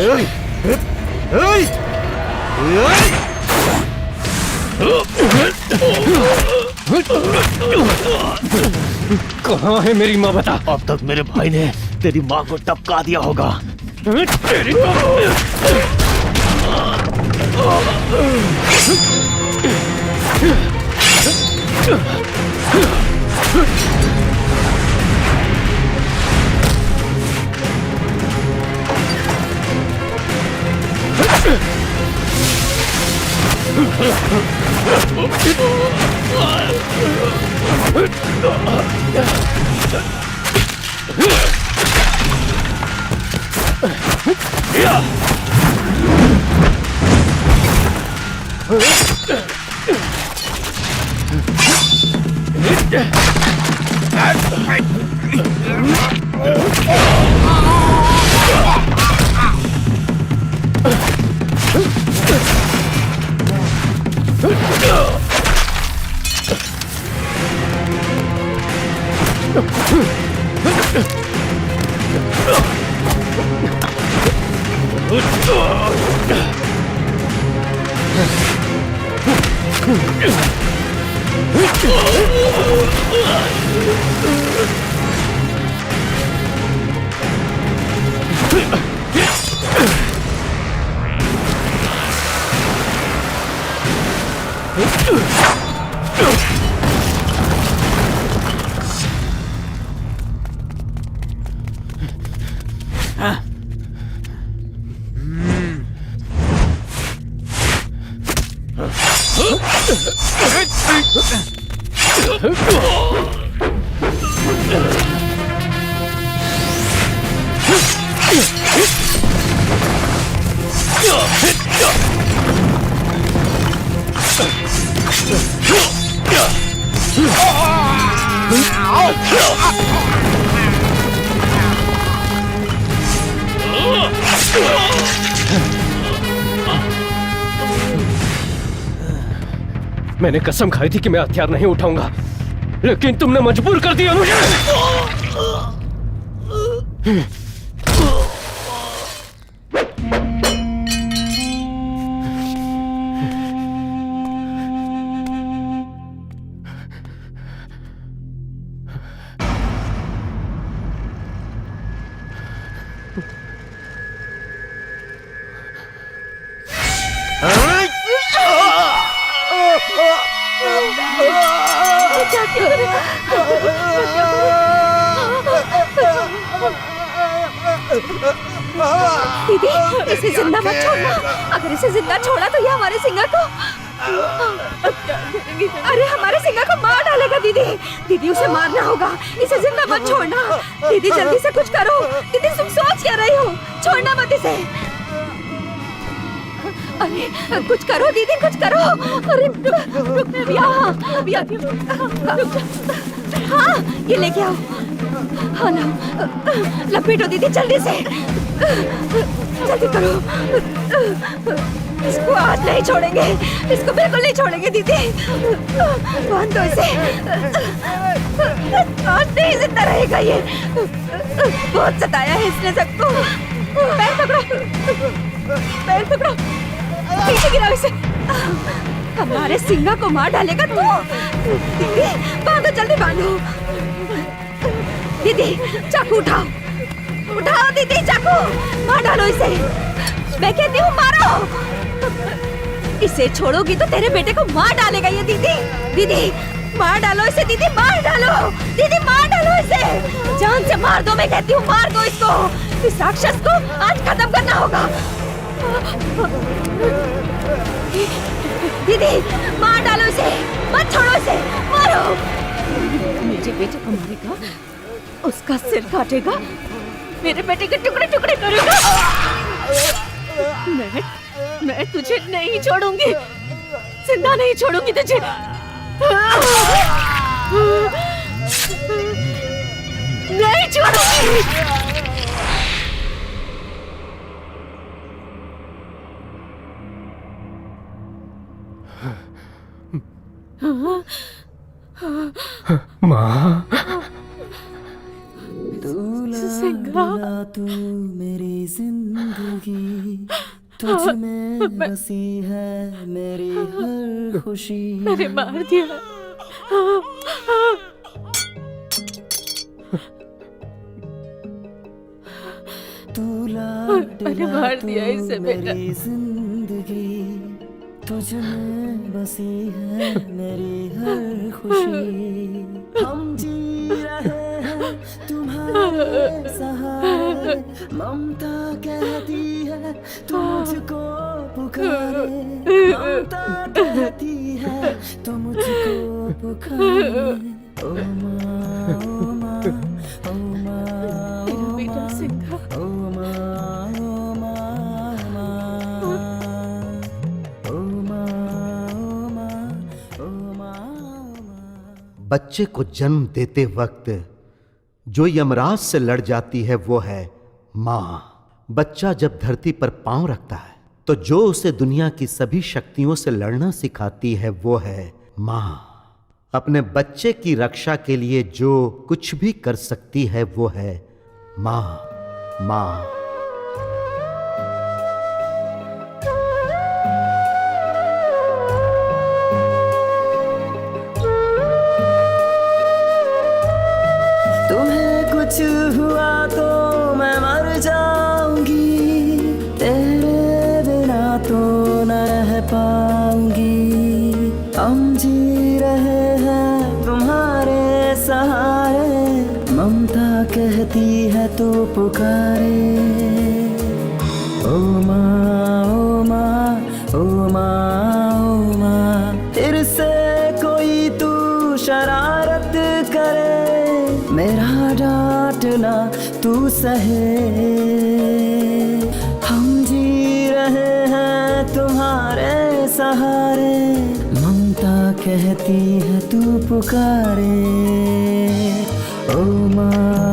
कहाँ है मेरी माँ? बता। अब तक मेरे भाई ने तेरी माँ को टपका दिया होगा। तेरी मैंने कसम खाई थी कि मैं हथियार नहीं उठाऊंगा, लेकिन तुमने मजबूर कर दिया मुझे। दीदी, इसे जिंदा मत छोड़ना। अगर इसे जिंदा छोड़ा तो ये हमारे सिंगर को अरे हमारे सिंगा को मार डालेगा दीदी। दीदी उसे मारना होगा, इसे जिंदा मत छोड़ना। दीदी जल्दी से कुछ करो। दीदी तुम सोच क्या रही हो? छोड़ना मत इसे। अरे कुछ करो दीदी, कुछ करो। अरे रुक मैं अभी आती हूँ। रुक जा। हाँ ये लेके आओ। हाँ ना लपेटो दीदी जल्दी से, जल्दी करो। इसको आज नहीं छोड़ेंगे, इसको बिल्कुल नहीं छोड़ेंगे दीदी। बांध दो इसे, आज नहीं जिंदा रहेगा ये। बहुत सताया है इसने सबको। पैर पकड़ो, पैर पकड़ो, पीछे गिराओ इसे। हमारे सिंगा को मार डालेगा तू। दीदी बांधो, जल्दी बांधो। दीदी चाकू उठाओ, उठाओ दीदी चाकू, मार डालो इसे। मैं कहती हूँ मारो। इसे छोड़ोगी तो तेरे बेटे को मार डालेगा ये दीदी। दीदी मार डालो इसे, दीदी मार डालो, दीदी मार डालो इसे। जान से मार दो, मैं कहती हूँ मार दो इसको। इस राक्षस को आज खत्म करना होगा। दीदी मार डालो इसे, मत छोड़ो इसे, मारो। मेरे बेटे को मारेगा, उसका सिर काटेगा, मेरे बेटे के टुकड़े टुकड़े करेगा। मैं तुझे नहीं छोड़ूंगी, जिंदा नहीं छोड़ूंगी तुझे। नहीं छोड़ूंगी। माँ तू मेरी जिंदगी, तुझ में बसी है मेरी हर खुशी। मैंने मार दिया। मैंने मार दिया इसे बेटा। जिंदगी तुझ में बसी है मेरी हर खुशी। हम जी रहे हैं तुम्हारे सहारे, ममता कहती है तुझको पुकारे। ममता कहती है तो मुझको पुकारे। ओ माँ, ओ माँ, ओ माँ, ओ माँ, ओ माँ, ओ बच्चे को जन्म देते वक्त जो यमराज से लड़ जाती है वो है माँ। बच्चा जब धरती पर पांव रखता है तो जो उसे दुनिया की सभी शक्तियों से लड़ना सिखाती है वो है माँ। अपने बच्चे की रक्षा के लिए जो कुछ भी कर सकती है वो है माँ। माँ कुछ हुआ तो मैं मर जाऊंगी, तेरे बिना तो न रह पाऊंगी। हम जी रहे हैं तुम्हारे सहारे, ममता कहती है तो पुकारे। ओ माँ, ओ माँ, ओ माँ, ओ माँ, फिर से कोई तू शरारत करे, मेरा डांटना तू सहे। हम जी रहे हैं तुम्हारे सहारे, ममता कहती है तू पुकारे। ओ माँ,